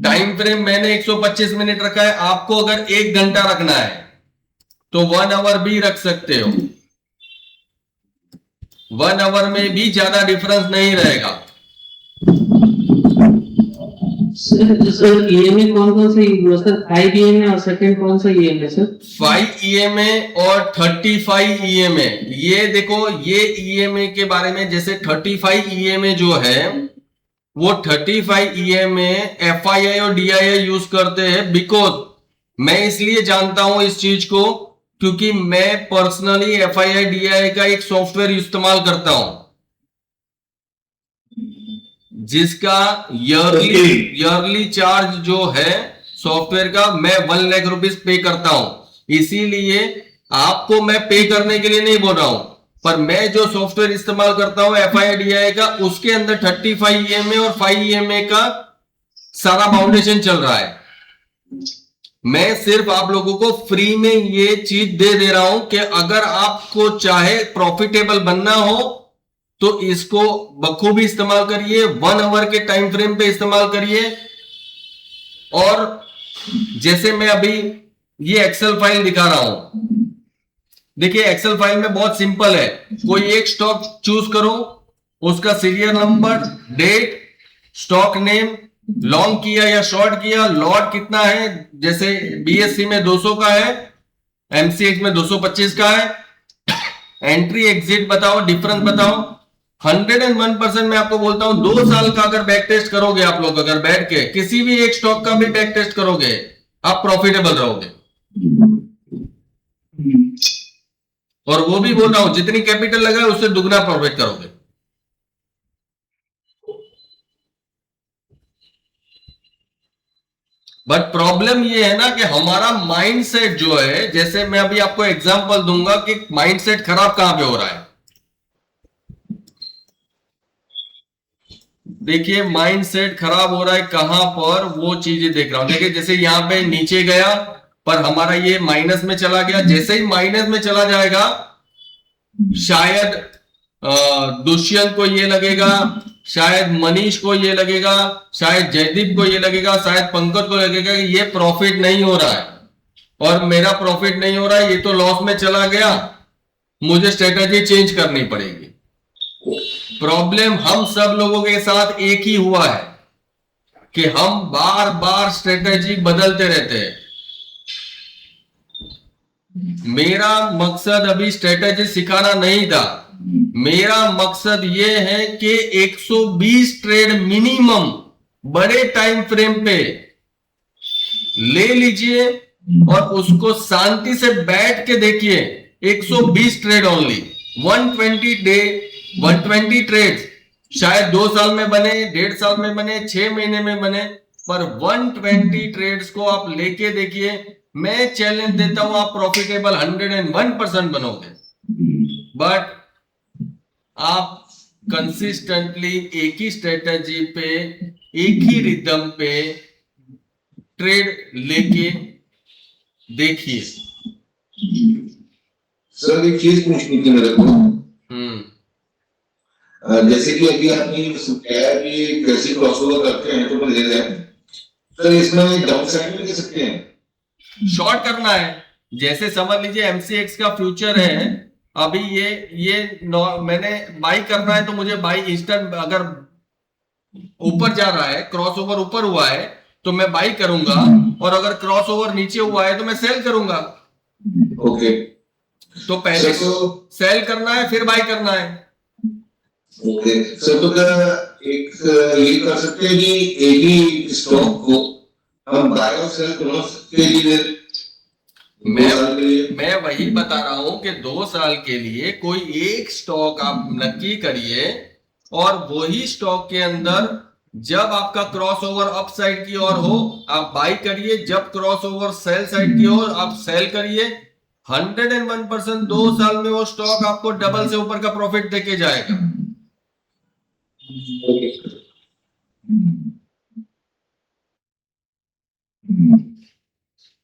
टाइम फ्रेम मैंने 125 मिनट रखा है। आपको अगर 1 घंटा रखना है तो 1 आवर भी रख सकते हो। 1 आवर में भी ज्यादा डिफरेंस नहीं रहेगा।
सर ईएमए कौन सा यूज हुआ सर? 5 ईएमए और सेकंड कौन सा ईएमए सर?
5 ईएमए और 35 ईएमए। ये देखो, ये ईएमए के बारे में, जैसे 35 ईएमए जो है वो 35 ईएमए एफआईआई और डीआईआई यूज करते हैं। बिकॉज मैं इसलिए जानता हूं इस चीज को क्योंकि मैं पर्सनली एफआईआई डीआईआई का एक सॉफ्टवेयर इस्तेमाल करता हूं, जिसका ईयरली चार्ज जो है सॉफ्टवेयर का मैं 1 लाख रुपीज पे करता हूं। इसीलिए आपको मैं पे करने के लिए नहीं बोल रहा हूं, पर मैं जो सॉफ्टवेयर इस्तेमाल करता हूं एफआईआई डीआईआई का, उसके अंदर 35 ईएमए और 5 ईएमए का सारा फाउंडेशन चल रहा है। मैं सिर्फ आप लोगों को फ्री में ये चीज दे रहा हूं कि अगर आपको चाहे प्रॉफिटेबल बनना हो तो इसको बखूबी इस्तेमाल करिए, 1 आवर के टाइम फ्रेम पे इस्तेमाल करिए। और जैसे मैं अभी ये एक्सेल फाइल दिखा रहा हूं, देखिए एक्सेल फाइल में बहुत सिंपल है। कोई एक स्टॉक चूज करो, उसका serial number, date, stock name, long किया या शॉर्ट किया, लॉट कितना है, जैसे बीएससी में 200 का है, एमसीएक्स में 225 का है, एंट्री एग्जिट बताओ, डिफरेंस बताओ। 101% मैं आपको बोलता हूं 2 साल का अगर बैक टेस्ट करोगे आप लोग, अगर बैठ के किसी भी एक स्टॉक का भी बैक टेस्ट करोगे, आप प्रॉफिटेबल रहोगे। और वो भी बोल रहा हूं, जितनी कैपिटल लगाए उससे दुगना प्रॉफिट करोगे। बट प्रॉब्लम ये है ना कि हमारा माइंडसेट जो है, जैसे मैं अभी आपको एग्जांपल दूंगा कि माइंडसेट खराब कहां पे हो रहा है। देखिए माइंडसेट खराब हो रहा है कहां पर, वो चीजें देख रहा हूं। देखिए जैसे यहां पे नीचे गया पर हमारा ये माइनस में चला गया, जैसे ही माइनस में चला जाएगा शायद दुष्यंत को ये लगेगा, शायद मनीष को ये लगेगा, शायद जयदीप को ये लगेगा, शायद पंकज को लगेगा कि ये प्रॉफिट नहीं हो रहा है और मेरा प्रॉफिट नहीं हो रहा है, ये तो लॉस में चला गया, मुझे स्ट्रेटेजी चेंज करनी पड़ेगी। प्रॉब्लम हम सब लोगों के साथ एक ही हुआ है कि हम बार बार स्ट्रेटेजी बदलते रहते हैं। मेरा मकसद अभी स्ट्रेटेजी सिखाना नहीं था, मेरा मकसद यह है कि 120 ट्रेड मिनिमम बड़े टाइम फ्रेम पे ले लीजिए और उसको शांति से बैठ के देखिए। 120 ट्रेड ओनली, 120 ट्रेड्स, शायद 2 साल में बने, 1.5 साल में बने, 6 महीने में बने, पर 120 ट्रेड्स को आप लेके देखिए। मैं चैलेंज देता हूं आप प्रॉफिटेबल 101% बनोगे। बट आप कंसिस्टेंटली एक ही स्ट्रेटेजी पे, एक ही रिदम पे ट्रेड लेके देखिए।
सर एक चीज पूछनी थी मेरे को। जैसे कि अभी आपने बताया कि कैसे क्रॉसओवर करते हैं तो ले रहे हैं, सर इसमें डाउन साइड में ले सकते हैं,
शॉर्ट करना है। जैसे समझ लीजिए एमसीएक्स का फ्यूचर है, अभी ये मैंने बाई करना है तो मुझे बाई इंस्टेंट, अगर ऊपर जा रहा है, क्रॉसओवर ऊपर हुआ है तो मैं बाई करूंगा, और अगर क्रॉसओवर नीचे हुआ है तो मैं सेल करूंगा।
ओके।
तो पहले
सर, तो
सेल करना है फिर बाई करना है।
ओके सर, तो क्या एक ये कर सकते हैं कि एक ही स्टॉक को हम बाय और सेल दोनों के लिए 2 साल के लिए?
मैं वही बता रहा हूं कि 2 साल के लिए कोई एक स्टॉक आप नक्की करिए और वही स्टॉक के अंदर जब आपका क्रॉस ओवर अप साइड की ओर हो आप बाई करिए, जब क्रॉस ओवर सेल साइड की ओर आप सेल करिए। 101% 2 साल में वो स्टॉक आपको डबल से ऊपर का प्रॉफिट देके जाएगा।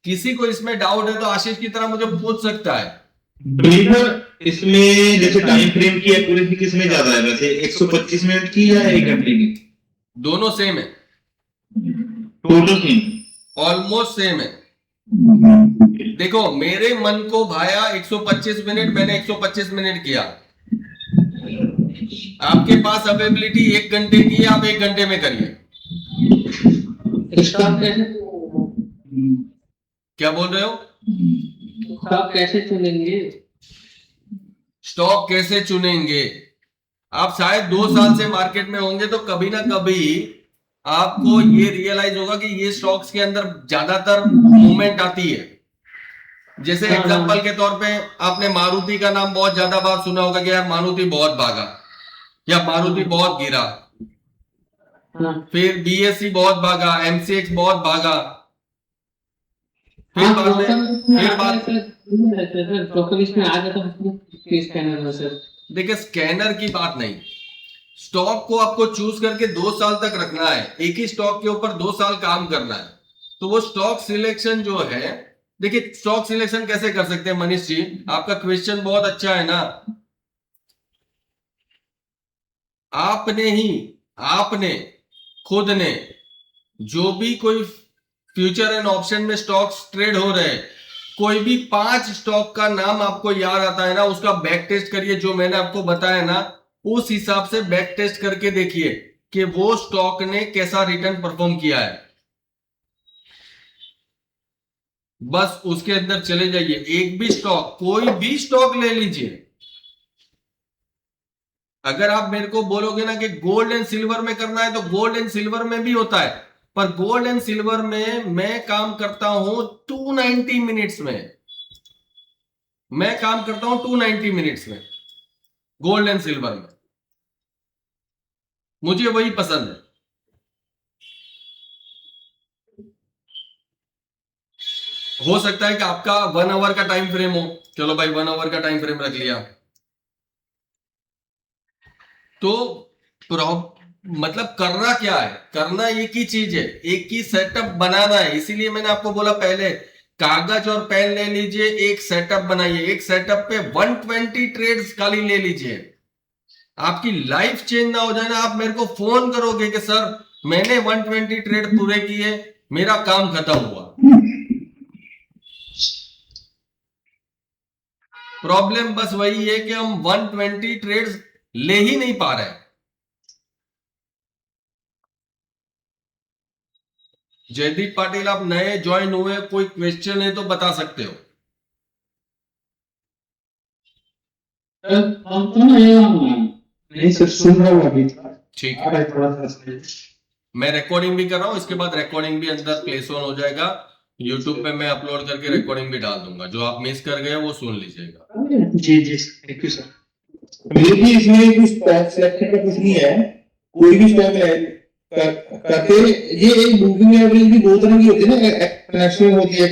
किसी को इसमें डाउट है तो आशीष की तरह मुझे पूछ सकता है।
इसमें जैसे टाइम फ्रेम की एक्यूरेसी किसमें ज्यादा है वैसे, 125 मिनट की या 1 घंटे की?
दोनों सेम है,
टोटल सेम,
ऑलमोस्ट सेम है। देखो मेरे मन को भाया 125 मिनट, मैंने 125 मिनट किया। आपके पास अवेलेबिलिटी 1 घंटे की है, आप 1 घंटे में करिए।
स्टॉक कैसे
क्या बोल रहे हो?
स्टॉक कैसे चुनेंगे?
स्टॉक कैसे चुनेंगे? आप शायद 2 साल से मार्केट में होंगे तो कभी ना कभी आपको ये रियलाइज होगा कि ये स्टॉक्स के अंदर ज्यादातर मूवमेंट आती है। जैसे एग्जांपल के तौर पे आपने मारुति का नाम बहुत ज्यादा बार सुना होगा कि यार मारुति बहुत भागा या मारुति बहुत गिरा, फिर बीएससी बहुत भागा, एमसीएक्स बहुत भागा, फिर देखिए स्कैनर की बात नहीं, स्टॉक को आपको चूज करके 2 साल तक रखना है, एक ही स्टॉक के ऊपर 2 साल काम करना है। तो वो स्टॉक सिलेक्शन जो है, देखिए स्टॉक सिलेक्शन कैसे कर सकते हैं मनीष जी? आपका क्वेश्चन बहुत अच्छा है ना। आपने खुद ने जो भी कोई फ्यूचर एंड ऑप्शन में स्टॉक्स ट्रेड हो रहे हैं, कोई भी 5 स्टॉक का नाम आपको याद आता है ना, उसका बैक टेस्ट करिए। जो मैंने आपको बताया ना उस हिसाब से बैक टेस्ट करके देखिए कि वो स्टॉक ने कैसा रिटर्न परफॉर्म किया है। बस उसके अंदर चले जाइए। एक भी स्टॉक, कोई भी स्टॉक ले लीजिए। अगर आप मेरे को बोलोगे ना कि गोल्ड एंड सिल्वर में करना है, तो गोल्ड एंड सिल्वर में भी होता है, पर गोल्ड एंड सिल्वर में मैं काम करता हूं 290 मिनट्स में। मैं काम करता हूं 290 मिनट्स में गोल्ड एंड सिल्वर में। मुझे वही पसंद है। हो सकता है कि आपका 1 आवर का टाइम फ्रेम हो, चलो भाई 1 आवर का टाइम फ्रेम रख लिया, तो मतलब करना क्या है? करना एक ही चीज है, एक ही सेटअप बनाना है। इसीलिए मैंने आपको बोला पहले, कागज और पेन ले लीजिए, एक सेटअप बनाइए। एक सेटअप पे 120 ट्रेड्स खाली ले लीजिए। आपकी लाइफ चेंज ना हो जाए ना, आप मेरे को फोन करोगे कि सर मैंने 120 ट्रेड पूरे किए, मेरा काम खत्म हुआ। प्रॉब्लम बस वही है कि हम 120 ट्रेड्स ले ही नहीं पा रहे। जयदीप पाटिल आप नए ज्वाइन हुए, कोई क्वेश्चन है तो बता सकते हो।
नहीं सर, सुन रहा हूँ अभी।
ठीक
आ रहा है थोड़ा सा।
मैं रिकॉर्डिंग भी कर रहा हूं, इसके बाद रिकॉर्डिंग भी अंदर प्लेस ऑन हो जाएगा। यूट्यूब पे मैं अपलोड करके रिकॉर्डिंग भी डाल दूंगा, जो आप मिस कर गए वो सुन लीजिएगा।
जी जी थैंक यू सर।
ये भी इसमें कुछ स्टॉक सिलेक्शन का कुछ नहीं है, कोई भी स्टॉक है करते। ये एक मूविंग एवरेज भी दो तरह की होती है ना, एक्सपोनेंशियल होती है।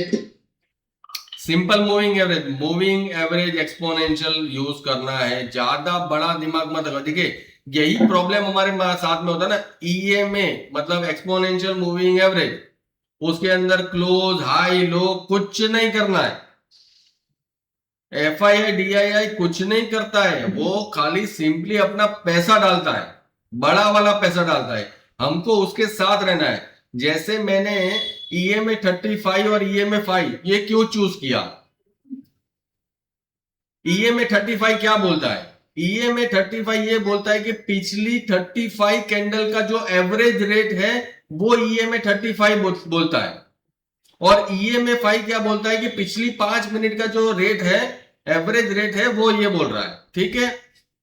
Simple moving average, moving average exponential use करना है, ज्यादा बड़ा दिमाग मत लगाओ। देखिए यही प्रॉब्लम हमारे साथ में होता है ना, ईएमए मतलब एक्सपोनेंशियल मूविंग एवरेज, उसके अंदर क्लोज हाई लो कुछ नहीं करना है। एफआईआई डीआईआई कुछ नहीं करता है, वो खाली सिंपली अपना पैसा डालता है, बड़ा वाला पैसा डालता है। हमको उसके साथ रहना है। जैसे मैंने ईएमए 35 और ईएमए 5 ये क्यों चूज किया? ईएमए 35 क्या बोलता है? ईएमए 35 ये बोलता है कि पिछली 35 कैंडल का जो एवरेज रेट है वो ईएमए 35 बोलता है। और ईएमए 5 क्या बोलता है कि पिछली 5 मिनट का जो रेट है, एवरेज रेट है वो ये बोल रहा है, ठीक है।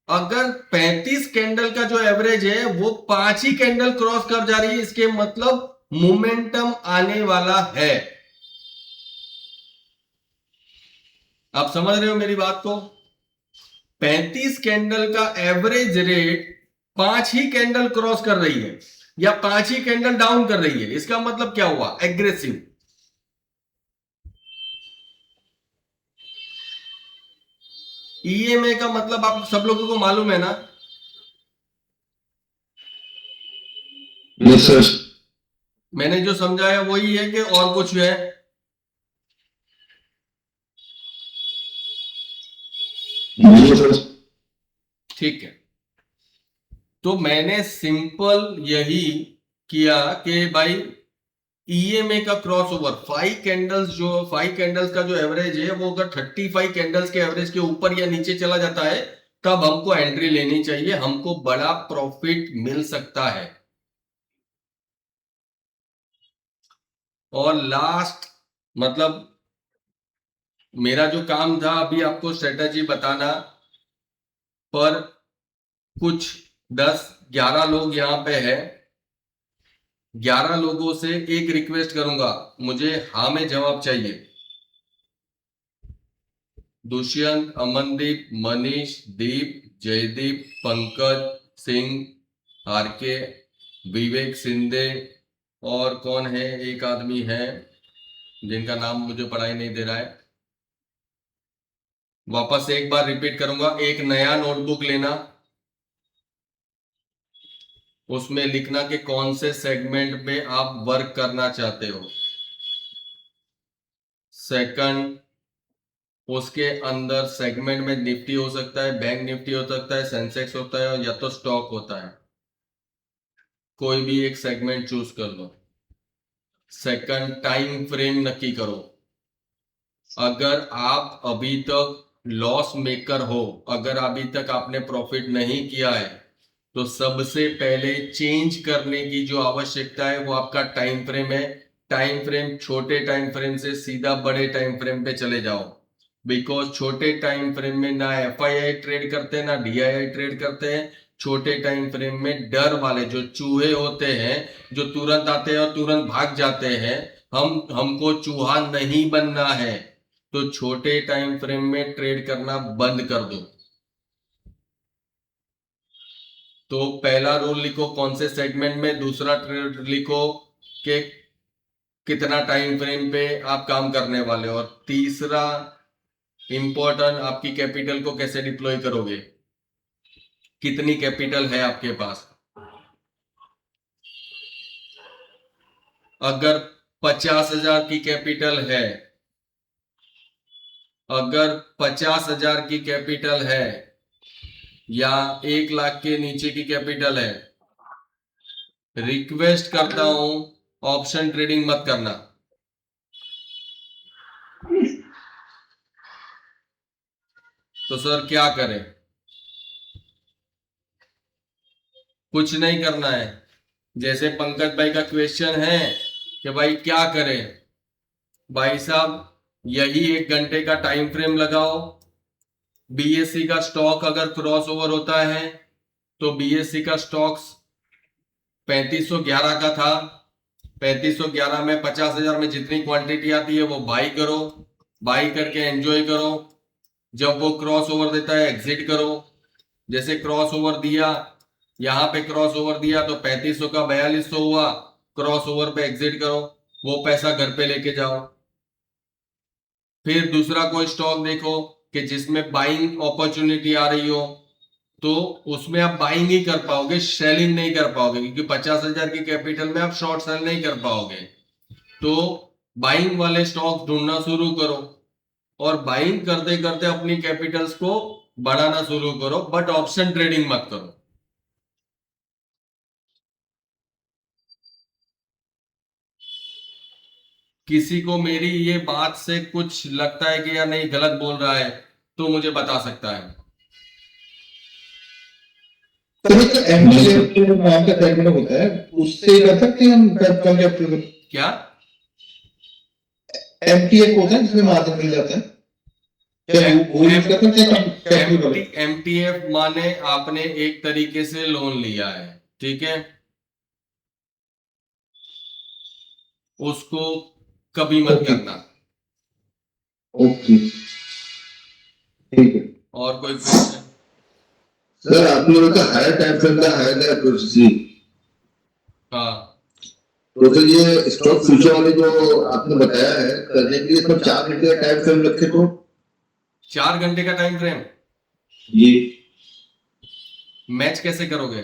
अगर 35 कैंडल का जो एवरेज है वो 5 ही कैंडल क्रॉस कर जा रही है, इसके मतलब मोमेंटम आने वाला है। आप समझ रहे हो मेरी बात को? 35 कैंडल का एवरेज रेट 5 ही कैंडल क्रॉस कर रही है या 5 ही कैंडल डाउन कर रही है, इसका मतलब क्या हुआ? एग्रेसिव। ईएमए का मतलब आप सब लोगों को मालूम है ना?
Yes sir.
मैंने जो समझाया वही है कि और कुछ है?
Yes sir.
ठीक है, तो मैंने सिंपल यही किया कि भाई ईएमए का क्रॉस ओवर 5 कैंडल्स का जो एवरेज है वो अगर 35 कैंडल्स के एवरेज के ऊपर या नीचे चला जाता है तब हमको एंट्री लेनी चाहिए, हमको बड़ा प्रॉफिट मिल सकता है। और लास्ट मतलब मेरा जो काम था अभी आपको स्ट्रेटजी बताना, पर कुछ 10-11 लोग यहां पे है, 11 लोगों से एक रिक्वेस्ट करूंगा, मुझे हाँ में जवाब चाहिए। दुष्यंत, अमनदीप, मनीष, दीप, जयदीप, पंकज सिंह, आरके, विवेक सिंधे और कौन है, एक आदमी है जिनका नाम मुझे पढ़ाई नहीं दे रहा है। वापस एक बार रिपीट करूंगा, एक नया नोटबुक लेना, उसमें लिखना कि कौन से सेगमेंट में आप वर्क करना चाहते हो। सेकंड, उसके अंदर सेगमेंट में निफ्टी हो सकता है, बैंक निफ्टी हो सकता है, सेंसेक्स होता है या तो स्टॉक होता है, कोई भी एक सेगमेंट चूज कर लो। सेकंड, टाइम फ्रेम नक्की करो। अगर आप अभी तक लॉस मेकर हो, अगर अभी तक आपने प्रॉफिट नहीं किया है, तो सबसे पहले चेंज करने की जो आवश्यकता है वो आपका टाइम फ्रेम है। टाइम फ्रेम, छोटे टाइम फ्रेम से सीधा बड़े टाइम फ्रेम पे चले जाओ, बिकॉज छोटे टाइम फ्रेम में ना एफआईआई ट्रेड करते हैं ना डीआईआई ट्रेड करते हैं। छोटे टाइम फ्रेम में डर वाले जो चूहे होते हैं जो तुरंत आते हैं और तुरंत भाग जाते हैं, हमको चूहा नहीं बनना है, तो छोटे टाइम फ्रेम में ट्रेड करना बंद कर दो। तो पहला रूल लिखो कौन से सेगमेंट में, दूसरा ट्रेड लिखो कि कितना टाइम फ्रेम पे आप काम करने वाले, और तीसरा इंपॉर्टेंट, आपकी कैपिटल को कैसे डिप्लॉय करोगे, कितनी कैपिटल है आपके पास। अगर 50,000 की कैपिटल है, अगर 50,000 की कैपिटल है या 1 लाख के नीचे की कैपिटल है, रिक्वेस्ट करता हूं ऑप्शन ट्रेडिंग मत करना। तो सर क्या करें? कुछ नहीं करना है। जैसे पंकज भाई का क्वेश्चन है कि भाई क्या करें, भाई साहब यही 1 घंटे का टाइम फ्रेम लगाओ। बीएससी का स्टॉक अगर क्रॉस ओवर होता है तो बीएससी का स्टॉक्स 3511 का था, 3511 में 50,000 में जितनी क्वांटिटी आती है वो बाई करो, बाई करके एंजॉय करो। जब वो क्रॉस ओवर देता है एग्जिट करो। जैसे क्रॉस ओवर दिया, यहां पे क्रॉस ओवर दिया तो 3500 का 4200 हुआ, क्रॉस ओवर पे एग्जिट करो, वो पैसा घर पे लेके जाओ। फिर दूसरा कोई स्टॉक देखो कि जिसमें बाइंग अपॉर्चुनिटी आ रही हो, तो उसमें आप बाइंग ही कर पाओगे, सेलिंग नहीं कर पाओगे, क्योंकि 50,000 की कैपिटल में आप शॉर्ट सेल नहीं कर पाओगे। तो बाइंग वाले स्टॉक ढूंढना शुरू करो और बाइंग करते करते अपनी कैपिटल्स को बढ़ाना शुरू करो, बट ऑप्शन ट्रेडिंग मत करो। किसी को मेरी ये बात से कुछ लगता है कि यार नहीं गलत बोल रहा है तो मुझे बता सकता है।
तो एक एमटीएफ नाम का सेगमेंट होता है, उससे कर सकते हैं हम कम कैपिटल।
क्या
एमटीएफ होता है जिसमें मार्जिन मिल जाता है। क्या वो यूज कर सकते हैं टेक्निकल?
MTF माने आपने एक तरीके से लोन लिया है, ठीक है, उसको कभी मत
ओके।
करना।
ओके, ठीक है।
और कोई क्वेश्चन?
सर आपने बोला हायर टाइम फ्रेम का हायर द एक्यूरेसी,
हाँ,
तो फिर ये स्टॉक फ्यूचर वाले जो आपने बताया है करने के लिए इसमें 4 घंटे का टाइम फ्रेम रखे तो
4 घंटे का टाइम फ्रेम
ये
मैच कैसे करोगे?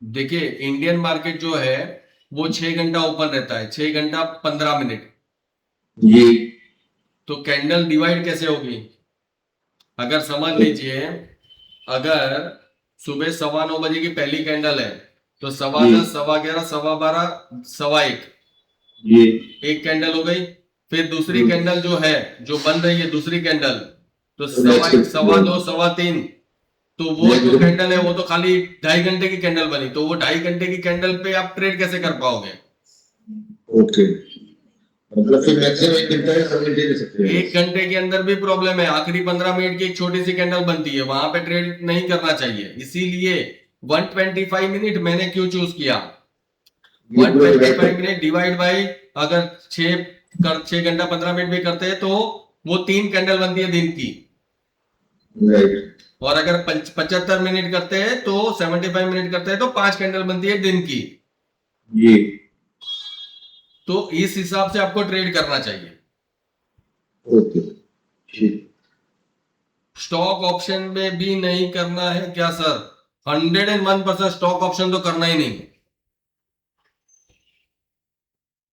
देखिए, इंडियन मार्केट जो है वो 6 घंटा ओपन रहता है, 6 घंटा 15 मिनट,
ये
तो कैंडल डिवाइड कैसे होगी? अगर समझ लीजिए, अगर सुबह 9:15 की पहली कैंडल है तो 10:15, 11:15, 12:15, 1:15
ये
एक कैंडल हो गई। फिर दूसरी कैंडल जो है, जो बन रही है दूसरी कैंडल, तो
Next.
1:15, 2:15, 3:15, तो वो जो कैंडल है वो तो खाली 2.5 घंटे की कैंडल बनी, तो वो 2.5 घंटे की कैंडल पे आप ट्रेड कैसे कर पाओगे?
ओके, मतलब फिर मैक्सिमम 1 घंटा या 7 घंटे दे सकते हैं।
1 घंटे के अंदर भी प्रॉब्लम है, आखिरी 15 मिनट की एक छोटी सी कैंडल बनती है, वहां पे ट्रेड नहीं करना चाहिए। इसीलिए 125 मिनट मैंने क्यों चूज किया? 125 मिनट डिवाइड बाई, अगर 6 घंटा 15 मिनट भी करते हैं तो वो 3 कैंडल बनती है दिन की,
राइट,
और अगर 75 मिनट करते हैं तो 75 मिनट करते हैं तो 5 कैंडल बनती है दिन की।
ये
तो इस हिसाब से आपको ट्रेड करना चाहिए।
ओके, ठीक,
स्टॉक ऑप्शन में भी नहीं करना है क्या सर? 101% स्टॉक ऑप्शन तो करना ही नहीं।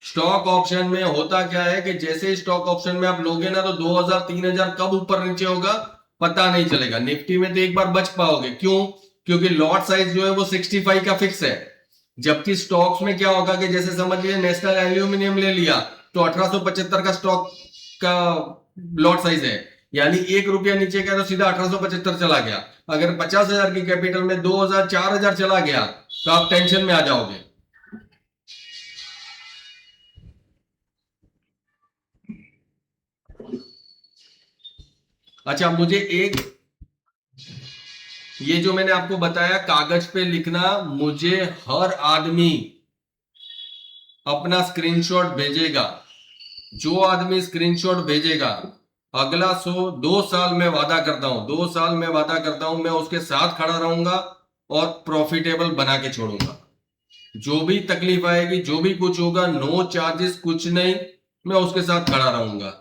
स्टॉक ऑप्शन में होता क्या है कि जैसे ही स्टॉक ऑप्शन में आप लोगे ना, तो 2000 3000 कब ऊपर नीचे होगा पता नहीं चलेगा। निफ्टी में तो एक बार बच पाओगे, क्यों? क्योंकि लॉट साइज जो है वो 65 का फिक्स है। जबकि स्टॉक्स में क्या होगा कि जैसे समझ लीजिए नेशनल एल्यूमिनियम ले लिया तो 1875 का स्टॉक का लॉट साइज है, यानी 1 रुपया नीचे गया तो सीधा 1875 चला गया। अगर 50,000 की कैपिटल में 2000 4000 चला गया तो आप टेंशन में आ जाओगे। अच्छा, मुझे एक, ये जो मैंने आपको बताया कागज पे लिखना, मुझे हर आदमी अपना स्क्रीनशॉट भेजेगा। जो आदमी स्क्रीनशॉट भेजेगा, अगला 2 साल में वादा करता हूं, 2 साल में वादा करता हूं, मैं उसके साथ खड़ा रहूंगा और प्रॉफिटेबल बना के छोड़ूंगा। जो भी तकलीफ आएगी, जो भी कुछ होगा, नो चार्जेस, कुछ नहीं, मैं उसके साथ खड़ा रहूंगा।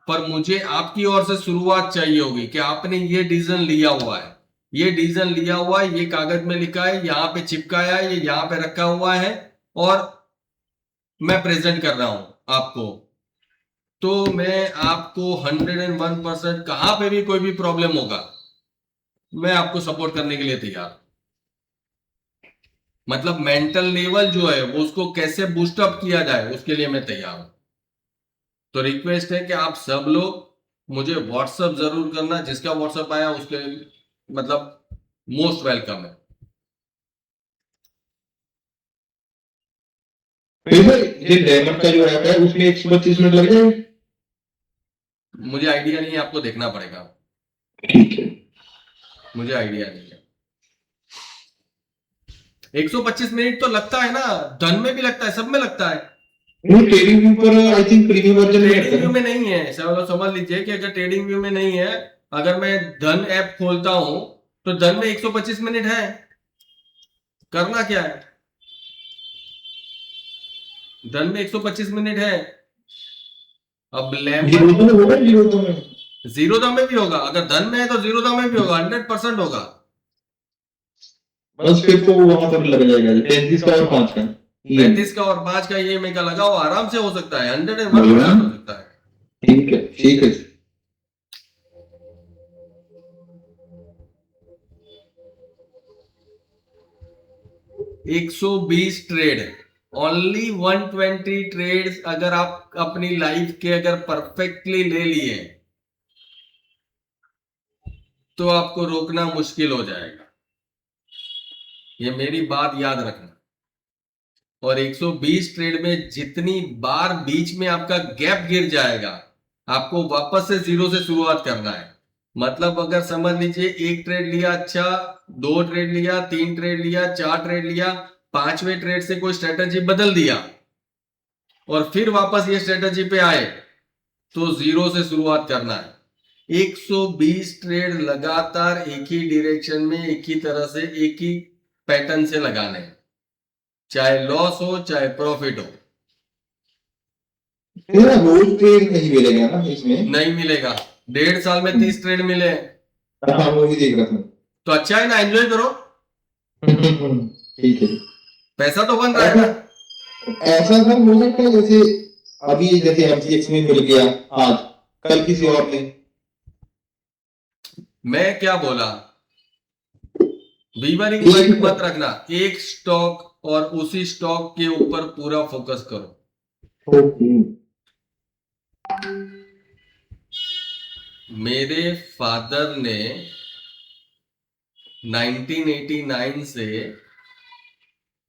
पर मुझे आपकी ओर से शुरुआत चाहिए होगी कि आपने ये डिसीजन लिया हुआ है, ये डिसीजन लिया हुआ है, ये कागज में लिखा है, यहां पे चिपकाया है, ये यहां पे रखा हुआ है और मैं प्रेजेंट कर रहा हूं आपको। तो मैं आपको 101% कहां पे भी कोई भी प्रॉब्लम होगा, मैं आपको सपोर्ट करने के लिए तैयार। मतलब मेंटल लेवल जो है वो उसको कैसे बूस्टअप किया जाए उसके लिए मैं तैयार हूं। तो रिक्वेस्ट है कि आप सब लोग मुझे व्हाट्सएप जरूर करना, जिसका व्हाट्सएप आया उसके मतलब मोस्ट वेलकम है।
फिर भाई ये डायमंड का जो ऐप है उसमें 125 मिनट लग जाएंगे?
मुझे आइडिया नहीं है, आपको देखना पड़ेगा,
ठीक है।
मुझे आइडिया नहीं है। 125 मिनट तो लगता है ना, धन में भी लगता है, सब में लगता है।
नहीं, ट्रेडिंग व्यू पर आई थिंक प्रीमियम वर्जन में
ट्रेडिंग व्यू
है।
में नहीं है, समझ लीजिए कि अगर ट्रेडिंग व्यू में नहीं है, अगर मैं धन ऐप खोलता हूं तो धन में 125 मिनट है। करना क्या है, धन में 125 मिनट है। अब
जीरो तो में होगा, जीरो तो में
जीरो दाम में भी होगा, अगर धन में है तो जीरो दाम में भी होगा, 100% होगा।
बस फिर तो वहां पर लग जाएगा 33 का और 5 का।
35 का और 5 का EMI का लगा हुआ आराम से हो सकता है, 101% हो सकता है।
ठीक है, ठीक है।
120 ट्रेड, ओनली 120 ट्रेड्स अगर आप अपनी लाइफ के अगर परफेक्टली ले लिए तो आपको रोकना मुश्किल हो जाएगा, ये मेरी बात याद रखना। और 120 ट्रेड में जितनी बार बीच में आपका गैप गिर जाएगा, आपको वापस से जीरो से शुरुआत करना है। मतलब अगर समझ लीजिए एक ट्रेड लिया, अच्छा 2 ट्रेड लिया, 3 ट्रेड लिया, 4 ट्रेड लिया, 5वें ट्रेड से कोई स्ट्रेटजी बदल दिया और फिर वापस ये स्ट्रेटजी पे आए तो जीरो से शुरुआत करना है। 120 ट्रेड लगातार एक ही डायरेक्शन में एक ही तरह से एक ही पैटर्न से लगाने हैं, चाहे लॉस हो चाहे प्रॉफिट हो।
मेरा रोज ट्रेड नहीं मिलेगा ना इसमें?
नहीं मिलेगा। 1.5 साल में 30 ट्रेड मिले हैं।
हाँ वो भी देख रहा था।
तो अच्छा है ना, एंजॉय करो,
ठीक है।
पैसा तो बन रहा है ना।
ऐसा सर हो सकता है जैसे अभी जैसे एमसीएक्स में मिल गया आज, कल किसी और ने।
मैं क्या बोला, वीवरिंग माइंड मत रखना, एक स्टॉक और उसी स्टॉक के ऊपर पूरा फोकस करो। मेरे फादर ने 1989 से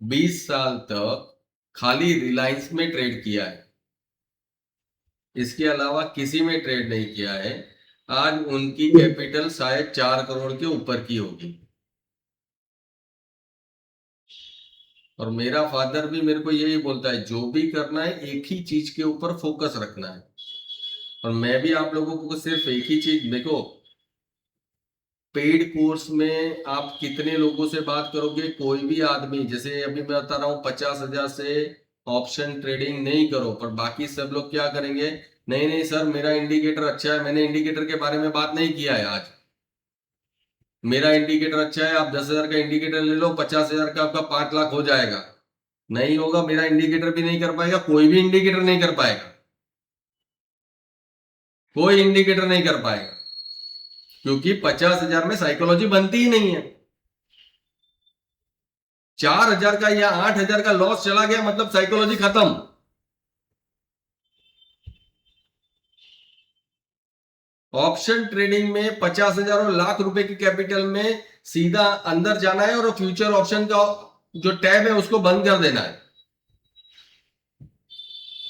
20 साल तक खाली रिलायंस में ट्रेड किया है, इसके अलावा किसी में ट्रेड नहीं किया है। आज उनकी कैपिटल शायद 4 करोड़ के ऊपर की होगी। और मेरा फादर भी मेरे को यही बोलता है, जो भी करना है एक ही चीज के ऊपर फोकस रखना है। और मैं भी आप लोगों को सिर्फ एक ही चीज, देखो पेड कोर्स में आप कितने लोगों से बात करोगे, कोई भी आदमी, जैसे अभी मैं बता रहा हूँ 50,000 से ऑप्शन ट्रेडिंग नहीं करो, पर बाकी सब लोग क्या करेंगे, नहीं नहीं सर मेरा इंडिकेटर अच्छा है, मैंने इंडिकेटर के बारे में बात नहीं किया है आज, मेरा इंडिकेटर अच्छा है, आप 10,000 का इंडिकेटर ले लो, 50,000 का आपका 5 लाख हो जाएगा। नहीं होगा, मेरा इंडिकेटर भी नहीं कर पाएगा, कोई भी इंडिकेटर नहीं कर पाएगा, कोई इंडिकेटर नहीं कर पाएगा, क्योंकि 50,000 में साइकोलॉजी बनती ही नहीं है। 4,000 का या 8,000 का लॉस चला गया मतलब साइकोलॉजी खत्म। ऑप्शन ट्रेडिंग में 50,000 और लाख रुपए की कैपिटल में सीधा अंदर जाना है और फ्यूचर ऑप्शन का जो टैब है उसको बंद कर देना है।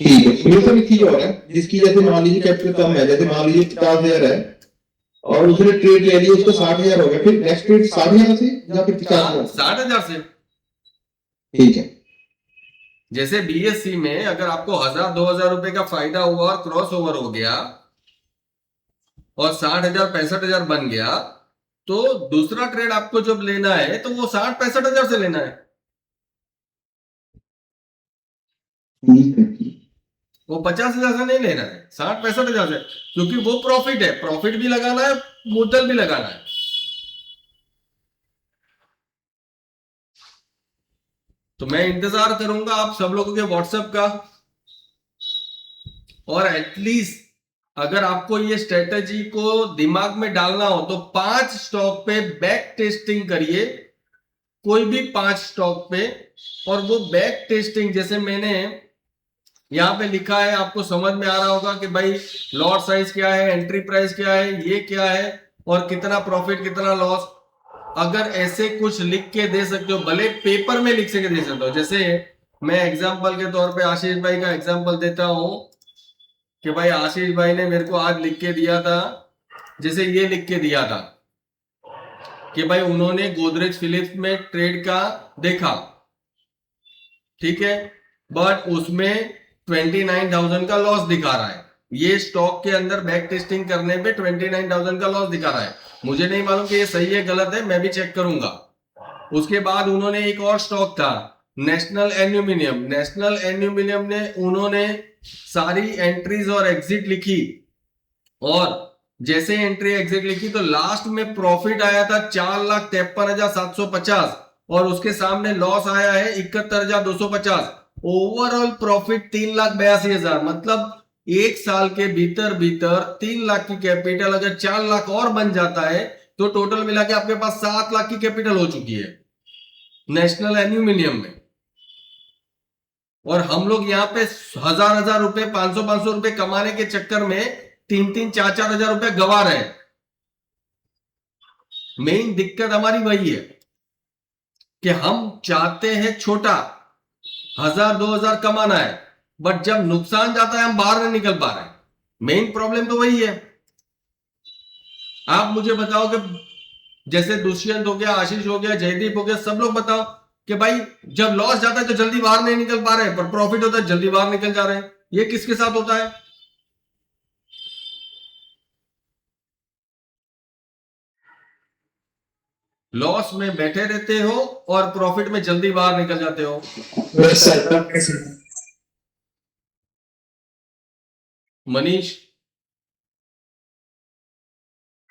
ठीक है। मेरे साथ एक चीज और है, जिसकी जैसे मान लीजिए कैपिटल कम है, जैसे मान लीजिए 50,000 है और उसने ट्रेड ले लिया, उसको 60,000 हो गया, फिर नेक्स्ट ट्रेड 60,000 से या फिर 50,000?
60,000 से।
ठीक है।
जैसे बीएससी में अगर आपको 1,000-2,000 रुपए का फायदा हुआ और क्रॉस ओवर हो गया और 60,000-65,000 बन गया, तो दूसरा ट्रेड आपको जब लेना है तो वो 60-65,000 से लेना है। वो 50,000 से नहीं लेना है, 60-65,000 से, क्योंकि वो प्रॉफिट है, प्रॉफिट भी लगाना है, मुद्दल भी लगाना है। तो मैं इंतजार करूंगा आप सब लोगों के व्हाट्सएप का, और एटलीस्ट अगर आपको ये स्ट्रेटेजी को दिमाग में डालना हो तो 5 स्टॉक पे बैक टेस्टिंग करिए, कोई भी 5 स्टॉक पे, और वो बैक टेस्टिंग जैसे मैंने यहां पे लिखा है, आपको समझ में आ रहा होगा कि भाई लॉट साइज क्या है, एंट्री प्राइस क्या है, ये क्या है, और कितना प्रॉफिट कितना लॉस। अगर ऐसे कुछ लिख के दे सकते हो, भले पेपर में लिख के दे सकते हो। जैसे मैं एग्जांपल के तौर पे आशीष भाई का एग्जांपल देता हूं कि भाई आशीष भाई ने मेरे को आज लिख के दिया था, जैसे ये लिख के दिया था कि भाई उन्होंने गोदरेज फिलिप्स में ट्रेड का देखा, ठीक है, बट उसमें 29,000 का लॉस दिखा रहा है। ये स्टॉक के अंदर बैक टेस्टिंग करने पे 29,000 का लॉस दिखा रहा है। मुझे नहीं मालूम कि ये सही है गलत है, मैं भी चेक करूंगा। उसके बाद उन्होंने एक और स्टॉक था नेशनल एल्यूमिनियम, नेशनल एल्यूमिनियम ने उन्होंने सारी एंट्रीज और एग्जिट लिखी, और जैसे एंट्री एग्जिट लिखी तो लास्ट में प्रॉफिट आया था 4,53,750 और उसके सामने लॉस आया है 71,250। Overall profit 3,82,000। मतलब एक साल के भीतर 3 लाख की कैपिटल अगर 4 लाख और बन जाता है तो टोटल मिला के आपके पास 7 लाख की कैपिटल हो चुकी है नेशनल एल्यूमिनियम में। और हम लोग यहाँ पे 1,000 रुपए 500 रुपए कमाने के चक्कर में 3 4 हजार रुपए गवा रहे हैं। मेन दिक्कत हमारी वही है कि हम चाहते हैं छोटा 1,000-2,000 कमाना है, बट जब नुकसान जाता है हम बाहर नहीं निकल पा रहे हैं। मेन प्रॉब्लम तो वही है। आप मुझे बताओ कि जैसे दुष्यंत हो गया, आशीष हो गया, जयदीप हो गया, सब लोग बताओ कि भाई जब लॉस जाता है तो जल्दी बाहर नहीं निकल पा रहे हैं, पर प्रॉफिट होता है जल्दी बाहर निकल जा रहे हैं। ये किसके साथ होता है? लॉस में बैठे रहते हो और प्रॉफिट में जल्दी बाहर निकल जाते हो।
बस सर तब कैसे?
मनीष,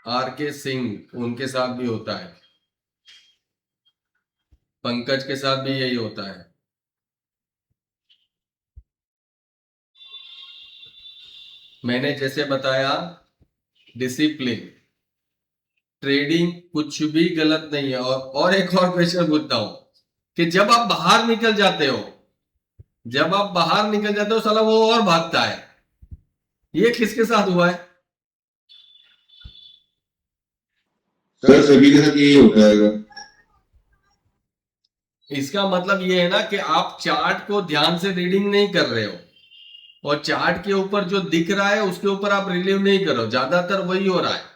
आर.के. सिंह, उनके साथ भी होता है, पंकज के साथ भी यही होता है। मैंने जैसे बताया, डिसिप्लिन, ट्रेडिंग कुछ भी गलत नहीं है। और एक और क्वेश्चन पूछता हूं कि जब आप बाहर निकल जाते हो, साला वो और भागता है, ये किसके साथ हुआ है?
सर सभी के साथ यही होता है।
इसका मतलब ये है ना कि आप चार्ट को ध्यान से रीडिंग नहीं कर रहे हो, और चार्ट के ऊपर जो दिख रहा है उसके ऊपर आप रिलीव नहीं कर रहे हो। ज्यादातर वही हो रहा है।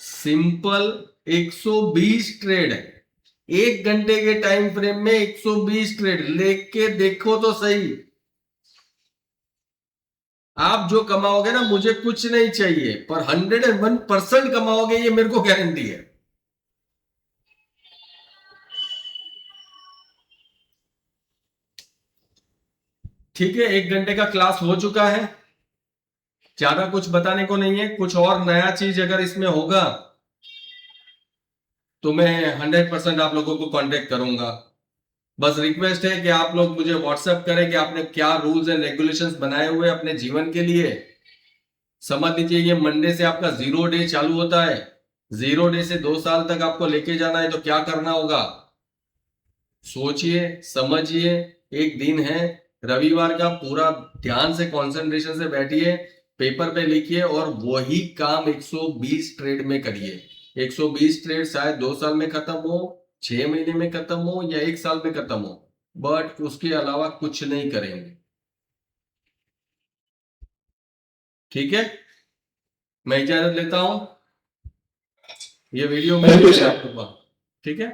सिंपल 120 ट्रेड है, 1 घंटे के टाइम फ्रेम में 120 ट्रेड लेके देखो तो सही। आप जो कमाओगे ना, मुझे कुछ नहीं चाहिए, पर 101% कमाओगे, ये मेरे को गारंटी है। ठीक है, 1 घंटे का क्लास हो चुका है, ज्यादा कुछ बताने को नहीं है। कुछ और नया चीज अगर इसमें होगा तो मैं 100% आप लोगों को कांटेक्ट करूंगा। बस रिक्वेस्ट है कि आप लोग मुझे व्हाट्सएप करें कि आपने क्या रूल्स एंड रेगुलेशंस बनाए हुए अपने जीवन के लिए। समझ लीजिए, ये मंडे से आपका 0 डे चालू होता है। 0 डे से 2 साल तक आपको लेके जाना है तो क्या करना होगा, सोचिए, समझिए। एक दिन है रविवार का, पूरा ध्यान से कंसंट्रेशन से बैठिए, पेपर पे लिखिए और वही काम 120 ट्रेड में करिए। 120 ट्रेड शायद 2 साल में खत्म हो, 6 महीने में खत्म हो या 1 साल में खत्म हो, बट उसके अलावा कुछ नहीं करेंगे। ठीक है, मैं इजाजत लेता हूं। ये वीडियो में ठीक है।